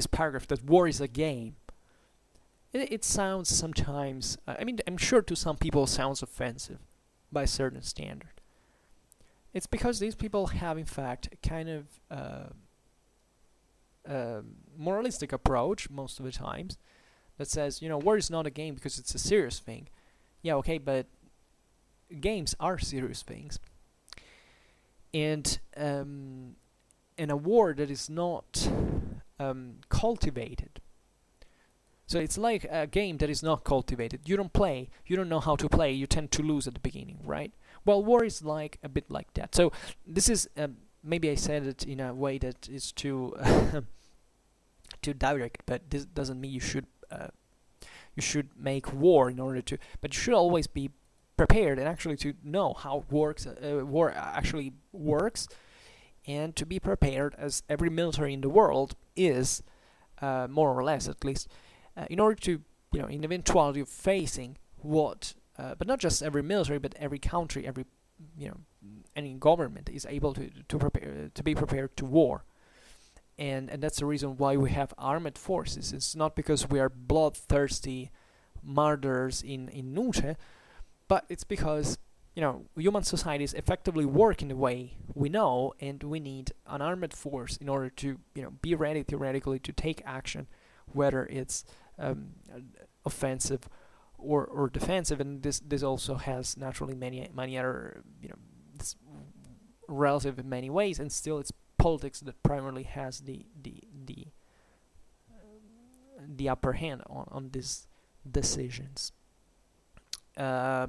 paragraph, that war is a game. It sounds sometimes, I'm sure to some people it sounds offensive by a certain standard. It's because these people have, in fact, a kind of moralistic approach most of the times that says, war is not a game because it's a serious thing. Yeah, okay, but games are serious things. And a war that is not cultivated. So it's like a game that is not cultivated. You don't play, you don't know how to play, you tend to lose at the beginning, right? Well, war is like a bit like that. So this is, maybe I said it in a way that is too too direct, but this doesn't mean you should make war in order to, but you should always be prepared and actually to know how war actually works, and to be prepared, as every military in the world is, more or less at least, in order to, in the eventuality of facing what, but not just every military, but every country, every, any government is able to be prepared to war. And that's the reason why we have armed forces. It's not because we are bloodthirsty murderers in Nuce, but it's because, human societies effectively work in the way we know, and we need an armed force in order to, be ready theoretically to take action, whether it's offensive or defensive. And this also has naturally many other, it's relative in many ways, and still it's politics that primarily has the upper hand on these decisions. There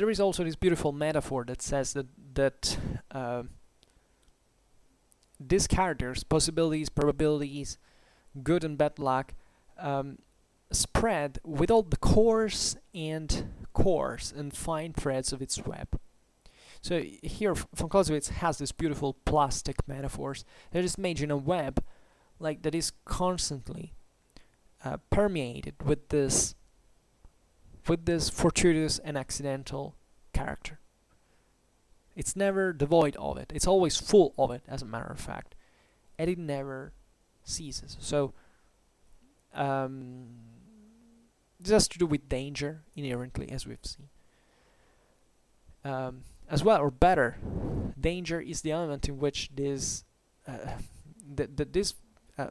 is also this beautiful metaphor that says that these characters, possibilities, probabilities, good and bad luck, spread with all the coarse and fine threads of its web. So here von Clausewitz has this beautiful plastic metaphors that is made in a web, like that is constantly permeated with this fortuitous and accidental character. It's never devoid of it. It's always full of it, as a matter of fact. and it never ceases. So this has to do with danger inherently, as we've seen. As well, or better, danger is the element in which these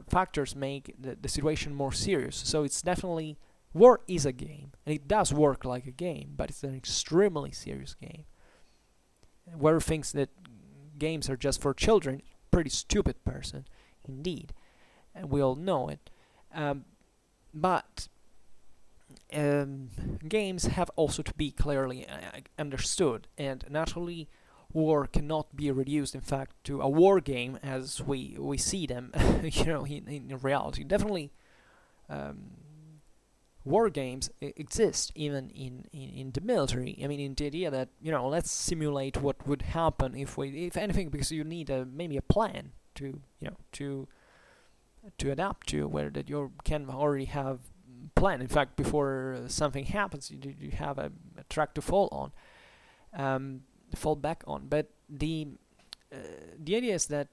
factors make the situation more serious. So it's definitely, war is a game, and it does work like a game, but it's an extremely serious game. Whoever thinks that games are just for children, pretty stupid person, indeed, and we all know it. But games have also to be clearly understood, and naturally war cannot be reduced, in fact, to a war game as we see them in reality. Definitely war games exist even in the military. I mean, in the idea that, let's simulate what would happen if anything, because you need maybe a plan to adapt to, where that you can already have plan. In fact, before something happens, you have a track to fall back on. But the idea is that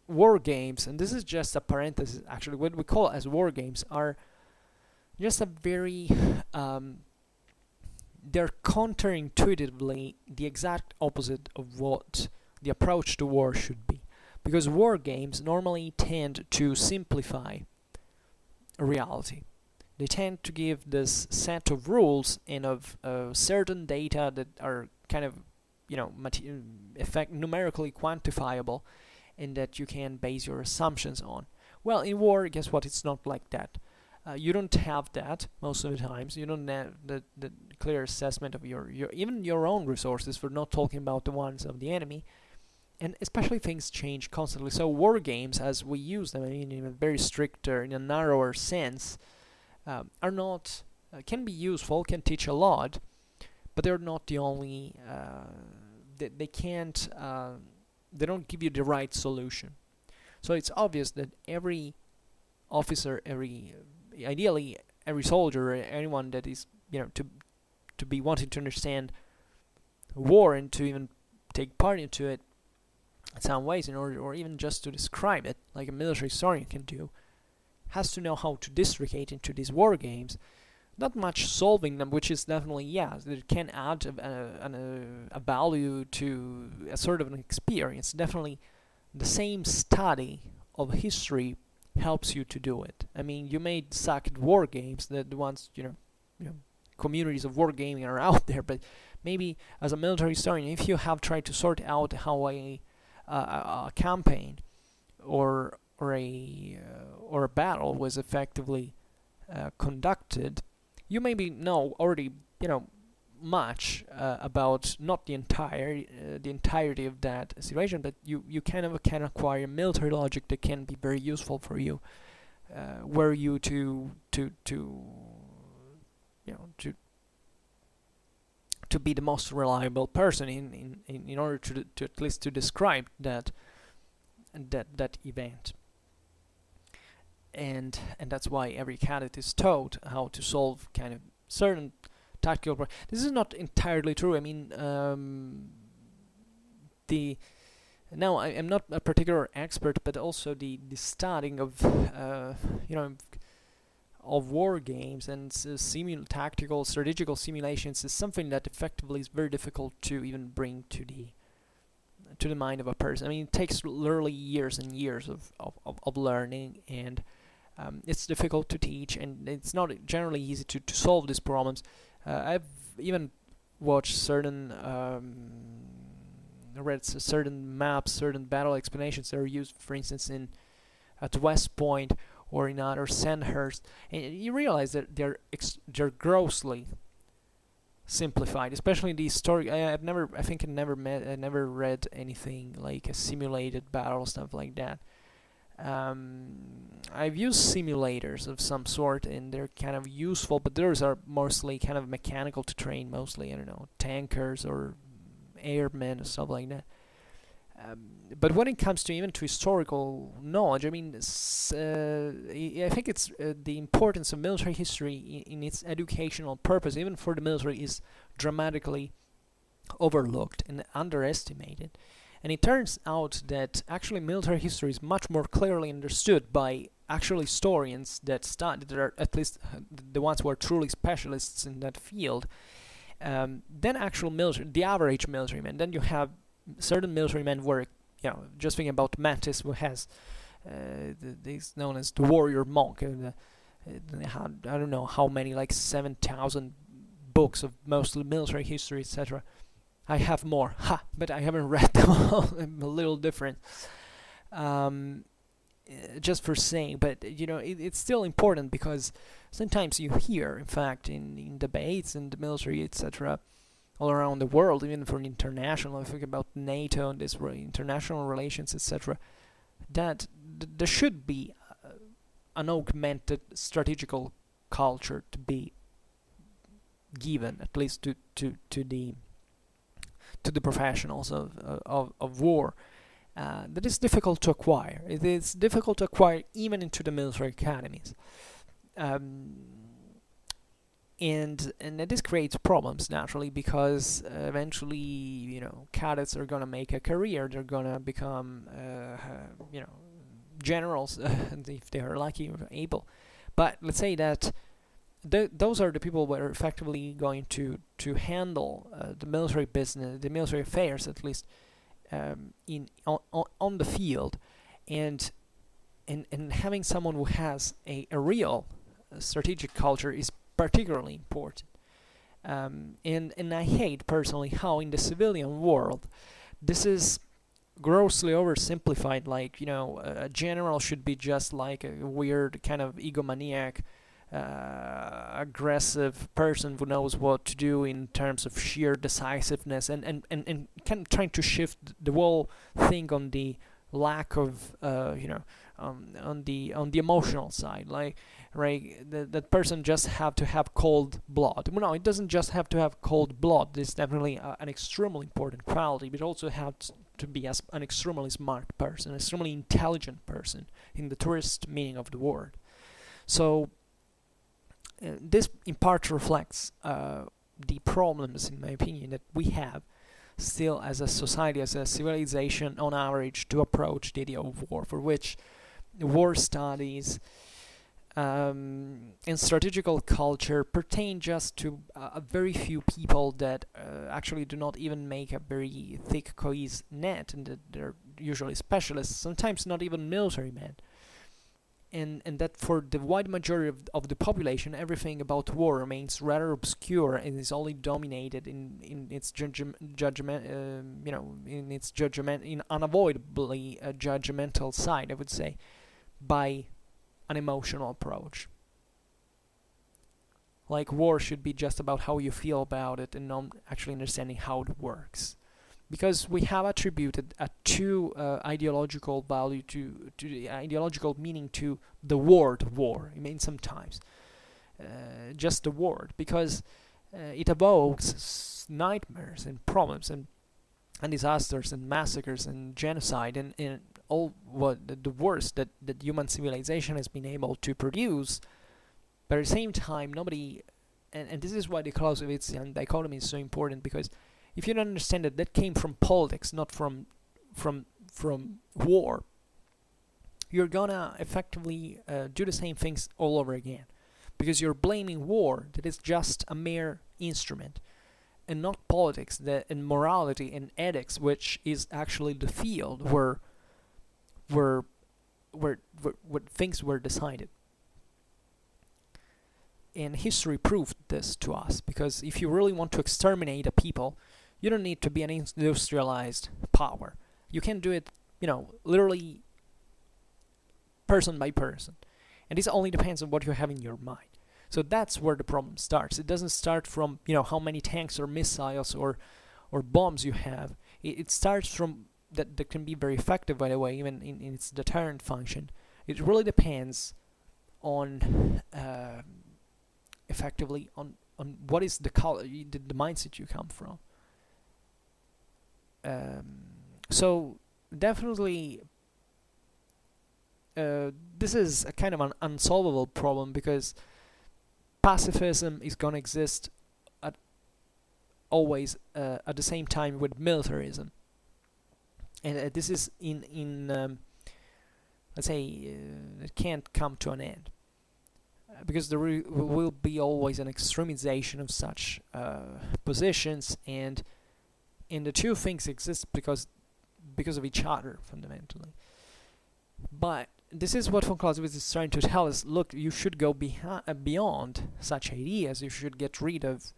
war games, and this is just a parenthesis, actually, what we call as war games are just a very they're counterintuitively the exact opposite of what the approach to war should be. Because war games normally tend to simplify reality. They tend to give this set of rules and of certain data that are kind of, numerically quantifiable, and that you can base your assumptions on. Well, in war, guess what? It's not like that. You don't have that most of the times. You don't have the clear assessment of your even your own resources, for not talking about the ones of the enemy. And especially things change constantly. So war games, as we use them, in a very stricter, in a narrower sense, are not can be useful, can teach a lot, but they're not the only. They can't. They don't give you the right solution. So it's obvious that every officer, ideally every soldier, or anyone that is to be wanting to understand war and to even take part into it in some ways, in order, or even just to describe it, like a military historian can do, has to know how to districate into these war games. Not much solving them, which is definitely, it can add a value to a sort of an experience. Definitely, the same study of history helps you to do it. I mean, you may suck at war games, that the ones, communities of war gaming are out there, but maybe as a military historian, if you have tried to sort out how a campaign or a battle was effectively conducted, you maybe know already much about not the entirety of that situation, but you can acquire military logic that can be very useful for you, were you to be the most reliable person in order to at least to describe that event. And that's why every cadet is taught how to solve kind of certain tactical problems. This is not entirely true. I mean, now I'm not a particular expert, but also the studying of of war games and tactical strategical simulations is something that effectively is very difficult to even bring to the mind of a person. I mean, it takes literally years and years of learning, and it's difficult to teach, and it's not generally easy to solve these problems. I've even watched read certain maps, certain battle explanations that are used, for instance, at West Point or in other Sandhurst, and you realize that they're grossly simplified, especially the story. I never read anything like a simulated battle, stuff like that. I've used simulators of some sort, and they're kind of useful, but those are mostly kind of mechanical to train, mostly, I don't know, tankers or airmen or stuff like that. But when it comes to even to historical knowledge, I mean, I think it's the importance of military history in its educational purpose, even for the military, is dramatically overlooked and underestimated. And it turns out that actually military history is much more clearly understood by actual historians that are at least the ones who are truly specialists in that field, than actual military, the average military man. Then you have certain military men where, just thinking about Mattis, who has, he's known as the warrior monk, and I don't know how many, like 7,000 books of mostly military history, etc. I have more, but I haven't read them all. I'm a little different. Just for saying, but it's still important, because sometimes you hear, in fact, in debates in the military, etc., all around the world, even for international, I think about NATO and this international relations, etc., that there should be an augmented strategical culture to be given, at least to the professionals of war. That is difficult to acquire. It is difficult to acquire even into the military academies. And this creates problems, naturally, because eventually, cadets are gonna make a career. They're gonna become, generals, if they are lucky or able. But let's say that those are the people who are effectively going to handle the military business, the military affairs, at least, on the field, and having someone who has a real strategic culture is particularly important. And I hate personally how in the civilian world this is grossly oversimplified. Like, a general should be just like a weird kind of egomaniac, aggressive person who knows what to do in terms of sheer decisiveness, and kind of trying to shift the whole thing on the lack of on the emotional side, like, right, that person just have to have cold blood. Well, no, it doesn't just have to have cold blood. It's definitely an extremely important quality, but also have to be an extremely smart person, an extremely intelligent person in the tourist meaning of the word. So this in part reflects the problems, in my opinion, that we have still as a society, as a civilization, on average, to approach the idea of war, for which war studies and strategical culture pertain just to a very few people that actually do not even make a very thick, cohesive net, and that they're usually specialists, sometimes not even military men. And that for the wide majority of the population, everything about war remains rather obscure and is only dominated in its judgment, in its judgment, in unavoidably judgmental side, I would say, by an emotional approach. Like, war should be just about how you feel about it and not actually understanding how it works. Because we have attributed a too ideological value to the ideological meaning to the word war. I mean, sometimes just the word, because it evokes nightmares and problems and disasters and massacres and genocide and all what the worst that human civilization has been able to produce. But at the same time, nobody, and this is why the Clausewitzian dichotomy is so important, because if you don't understand that came from politics, not from war, you're gonna effectively do the same things all over again, because you're blaming war that is just a mere instrument, and not politics, and morality and ethics, which is actually the field where things were decided. And history proved this to us, because if you really want to exterminate a people, you don't need to be an industrialized power. You can do it, literally person by person. And this only depends on what you have in your mind. So that's where the problem starts. It doesn't start from, how many tanks or missiles or bombs you have. It starts from that can be very effective, by the way, even in its deterrent function. It really depends on effectively on what is the mindset you come from. So definitely this is a kind of an unsolvable problem, because pacifism is going to exist at always at the same time with militarism, and this is in let's say it can't come to an end, because there will be always an extremization of such positions, and the two things exist because of each other fundamentally. But this is what von Clausewitz is trying to tell us. Look, you should go beyond such ideas. You should get rid of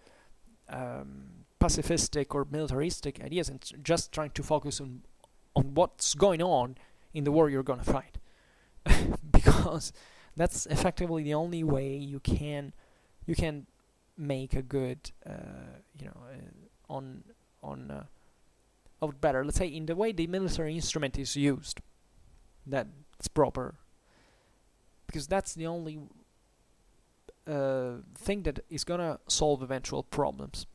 pacifistic or militaristic ideas and just trying to focus on what's going on in the war you're going to fight. Because that's effectively the only way you can make a good better, let's say, in the way the military instrument is used, that's proper, because that's the only thing that is gonna solve eventual problems.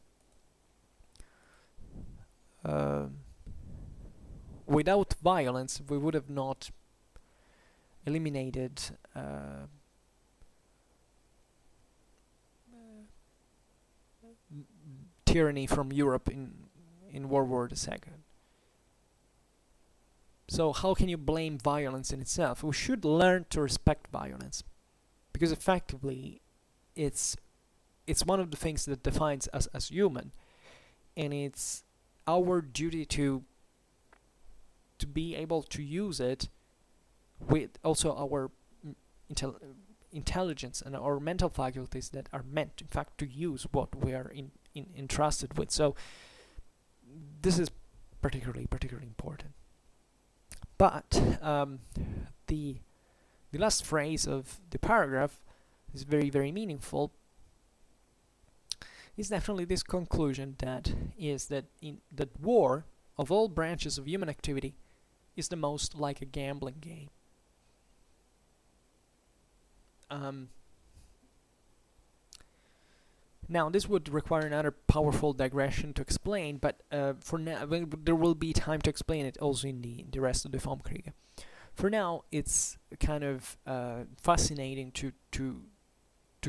Without violence, we would have not eliminated tyranny from Europe in World War II. So how can you blame violence in itself? We should learn to respect violence, because effectively it's one of the things that defines us as human, and it's our duty to be able to use it with also our intelligence and our mental faculties that are meant, in fact, to use what we are entrusted with. So this is particularly important. But the last phrase of the paragraph is very meaningful. Is definitely this conclusion that war, of all branches of human activity, is the most like a gambling game. Now, this would require another powerful digression to explain, but for now, there will be time to explain it also in the rest of the Vom Kriege. For now, it's kind of fascinating to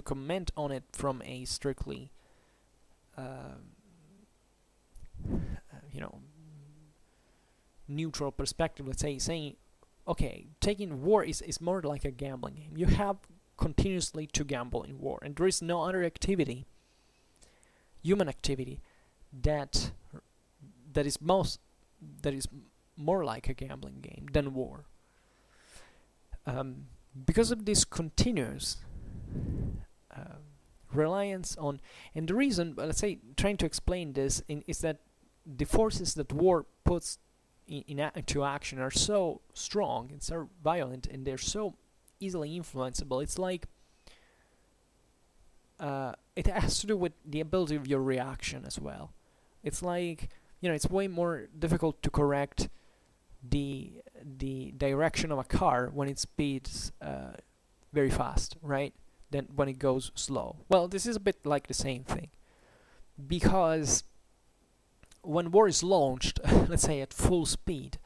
comment on it from a strictly, neutral perspective. Let's say, saying, okay, taking war is more like a gambling game. You have continuously to gamble in war, and there is no other activity, human activity, that is more like a gambling game than war. Because of this continuous reliance on, and the reason, let's say, trying to explain this is that the forces that war puts into action are so strong and so violent, and they're so easily influenceable. It's like it has to do with the ability of your reaction as well. It's like, it's way more difficult to correct the direction of a car when it speeds very fast, right, than when it goes slow. Well, this is a bit like the same thing, because when war is launched, let's say at full speed,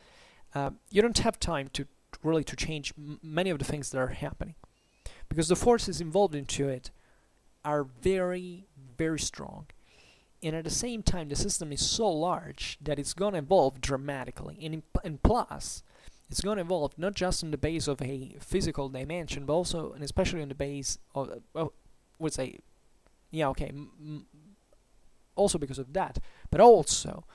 you don't have time to really change many of the things that are happening, because the forces involved into it are very strong, and at the same time the system is so large that it's going to evolve dramatically, and plus it's going to evolve not just on the base of a physical dimension, but also and especially on the base of also because of that, but also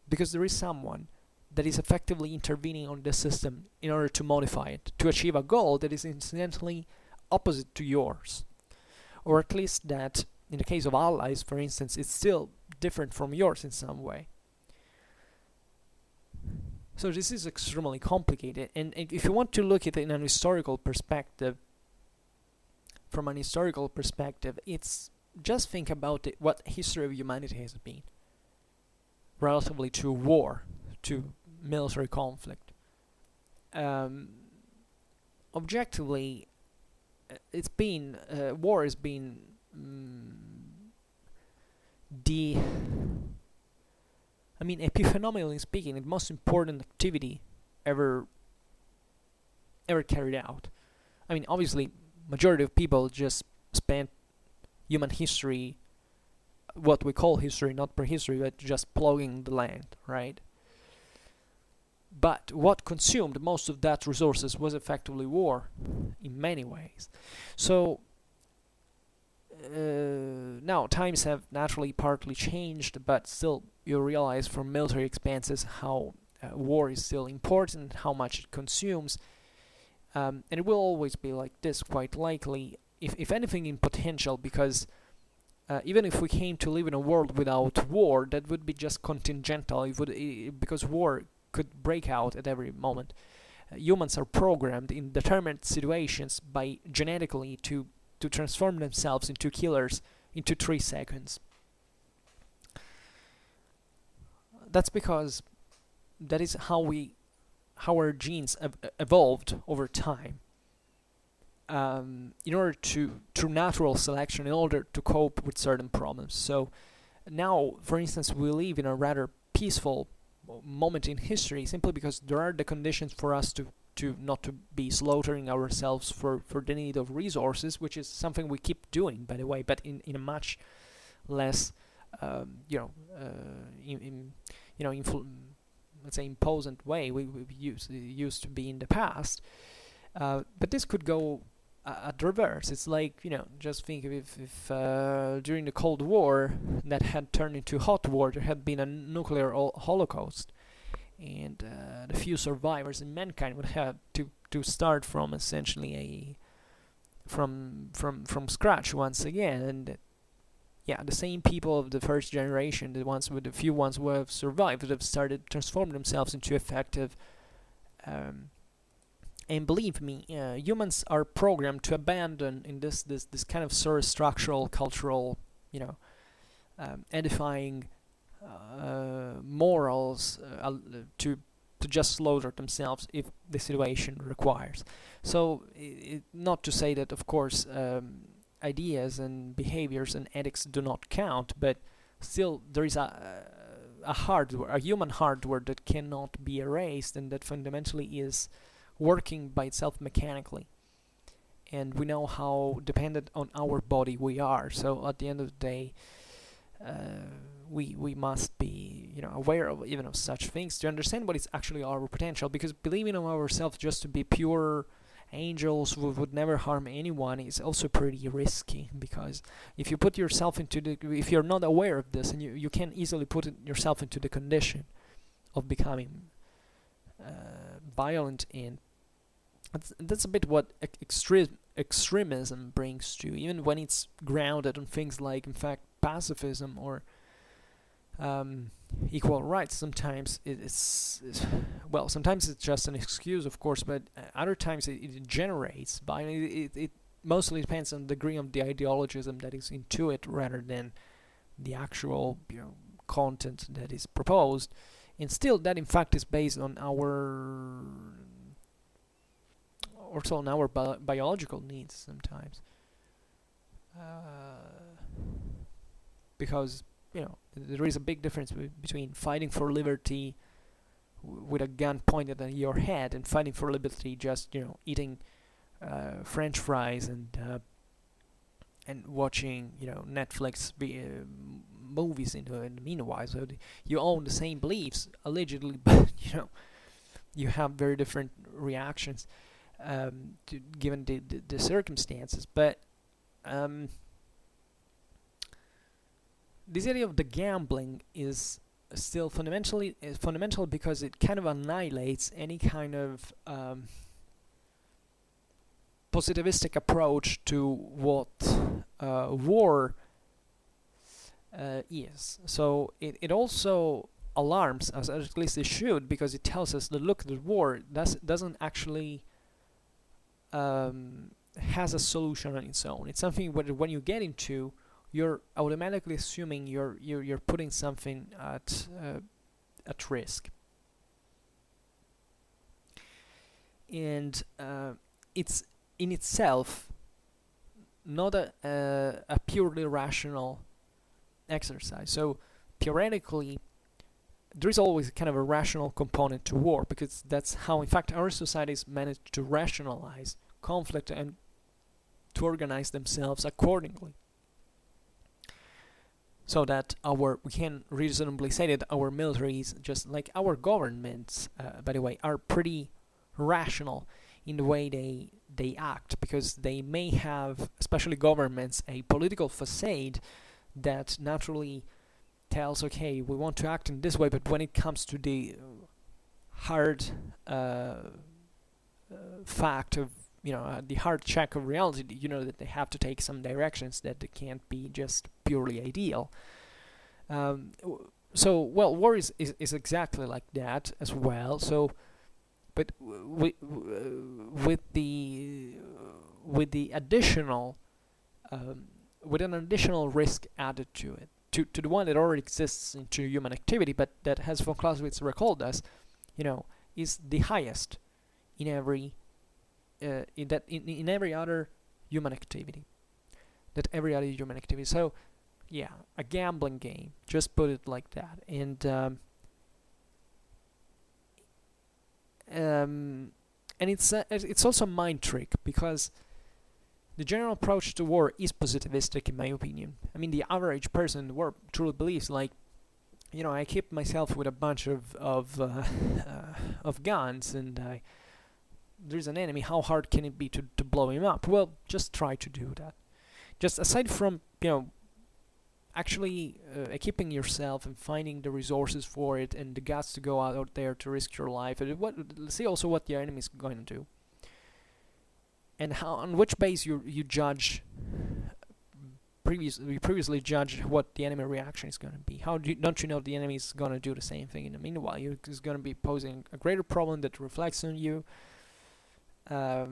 because there is someone that is effectively intervening on the system in order to modify it, to achieve a goal that is incidentally opposite to yours. Or at least that, in the case of allies, for instance, it's still different from yours in some way. So this is extremely complicated, and if you want to look at it in an historical perspective, from an historical perspective, it's just think about it, what history of humanity has been relatively to war, to military conflict. Objectively, it's been war has been epiphenomenally speaking, the most important activity ever carried out. I mean, obviously, majority of people just spent human history what we call history, not prehistory, but just plowing the land, right? But what consumed most of that resources was effectively war, in many ways. So now times have naturally partly changed, but still you realize from military expenses how war is still important, how much it consumes, and it will always be like this, quite likely, if anything in potential, because even if we came to live in a world without war, that would be just contingental. Because war could break out at every moment. Humans are programmed in determined situations by genetically to transform themselves into killers into 3 seconds. That's because that is how our genes evolved over time. In order through natural selection, in order to cope with certain problems. So now, for instance, we live in a rather peaceful moment in history simply because there are the conditions for us to not to be slaughtering ourselves for the need of resources, which is something we keep doing, by the way, but in a much less let's say imposant way we used to be in the past. But this could go at reverse. It's like, just think if during the Cold War that had turned into hot war, there had been a nuclear holocaust, and the few survivors in mankind would have to start from essentially from scratch once again. And the same people of the first generation, the few ones who have survived, would have started transforming themselves into effective. And believe me, humans are programmed to abandon in this kind of sort of structural, cultural, edifying morals to just slaughter themselves if the situation requires. So, not to say that, of course, ideas and behaviors and ethics do not count, but still there is a human hardware that cannot be erased, and that fundamentally is working by itself mechanically. And we know how dependent on our body we are. So at the end of the day, we must be aware of even of such things to understand what is actually our potential. Because believing in ourselves just to be pure angels who would never harm anyone is also pretty risky. Because if you put yourself if you're not aware of this, and you can easily put yourself into the condition of becoming violent, and that's a bit what extremism brings to, even when it's grounded on things like, in fact, pacifism or equal rights. Sometimes sometimes it's just an excuse, of course, but other times it generates violence. It mostly depends on the degree of the ideologism that is into it, rather than the actual content that is proposed. And still, that in fact is based on our biological needs sometimes, because there is a big difference between fighting for liberty with a gun pointed at your head and fighting for liberty just eating French fries and watching Netflix movies in the meanwhile. So you own the same beliefs allegedly, but you have very different reactions given the circumstances. But this idea of the gambling is still fundamental because it kind of annihilates any kind of positivistic approach to what war is. So it also alarms us, at least it should, because it tells us that look, the war doesn't actually has a solution on its own. It's something when you get into, you're automatically assuming you're putting something at risk, and it's in itself not a purely rational exercise. So theoretically, there is always kind of a rational component to war, because that's how, in fact, our societies manage to rationalize conflict and to organize themselves accordingly. so that we can reasonably say that our militaries, just like our governments, by the way, are pretty rational in the way they act, because they may have, especially governments, a political facade that naturally tells, okay, we want to act in this way, but when it comes to the hard fact of, the hard check of reality, that they have to take some directions that they can't be just purely ideal. So, well, war is exactly like that as well. So, but with the additional with an additional risk added to it, to the one that already exists into human activity, but that, as von Clausewitz recalled us, is the highest in every in every other human activity. So, yeah, a gambling game. Just put it like that, and it's also a mind trick, because the general approach to war is positivistic, in my opinion. I mean, the average person in the war truly believes, like, I equipped myself with a bunch of guns, and there's an enemy. How hard can it be to blow him up? Well, just try to do that. Just aside from actually equipping yourself and finding the resources for it and the guts to go out there to risk your life, and see also what the enemy is going to do, and how, on which base you judge. We previously judge what the enemy reaction is going to be. Don't you know the enemy is going to do the same thing in the meanwhile? He's going to be posing a greater problem that reflects on you. That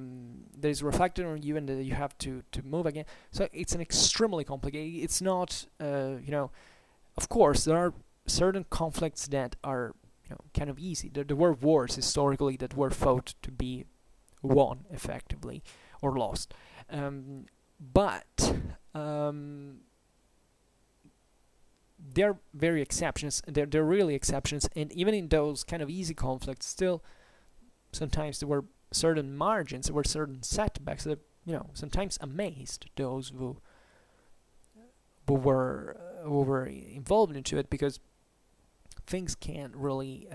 is reflected on you, and that you have to move again. So it's an extremely complicated. It's not, of course there are certain conflicts that are, kind of easy. There were wars historically that were thought to be won effectively or lost, but they're very exceptions. They're really exceptions, and even in those kind of easy conflicts, still sometimes there were certain margins, there were certain setbacks that sometimes amazed those who were involved into it, because things can't really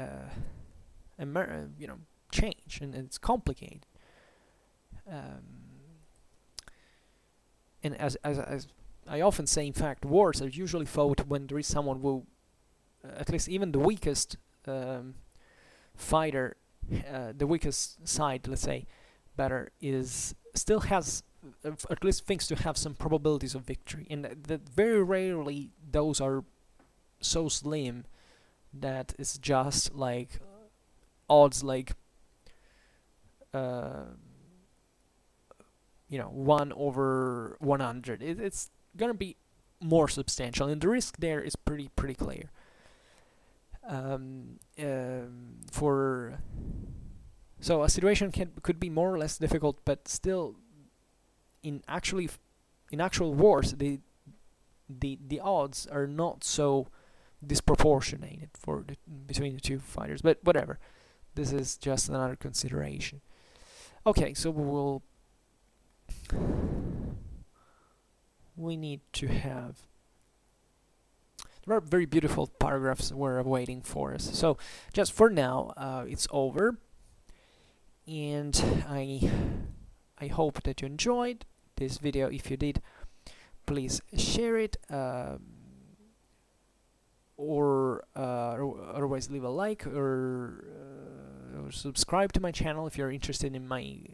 change, and it's complicated. And as I often say, in fact, wars are usually fought when there is someone who, at least even the weakest fighter, the weakest side, let's say, still has at least thinks to have some probabilities of victory, and that very rarely those are so slim that it's just like odds like 1/100. It's gonna be more substantial, and the risk there is pretty clear. So a situation could be more or less difficult, but still, in actual wars, the odds are not so disproportionate between the two fighters. But whatever, this is just another consideration. Okay, so we need to have. There are very beautiful paragraphs were waiting for us. So just for now, it's over, and I hope that you enjoyed this video. If you did, please share it, or otherwise leave a like, or subscribe to my channel if you're interested in my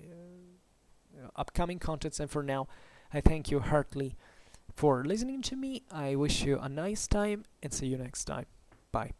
upcoming contents. And for now, I thank you heartily for listening to me. I wish you a nice time, and see you next time. Bye.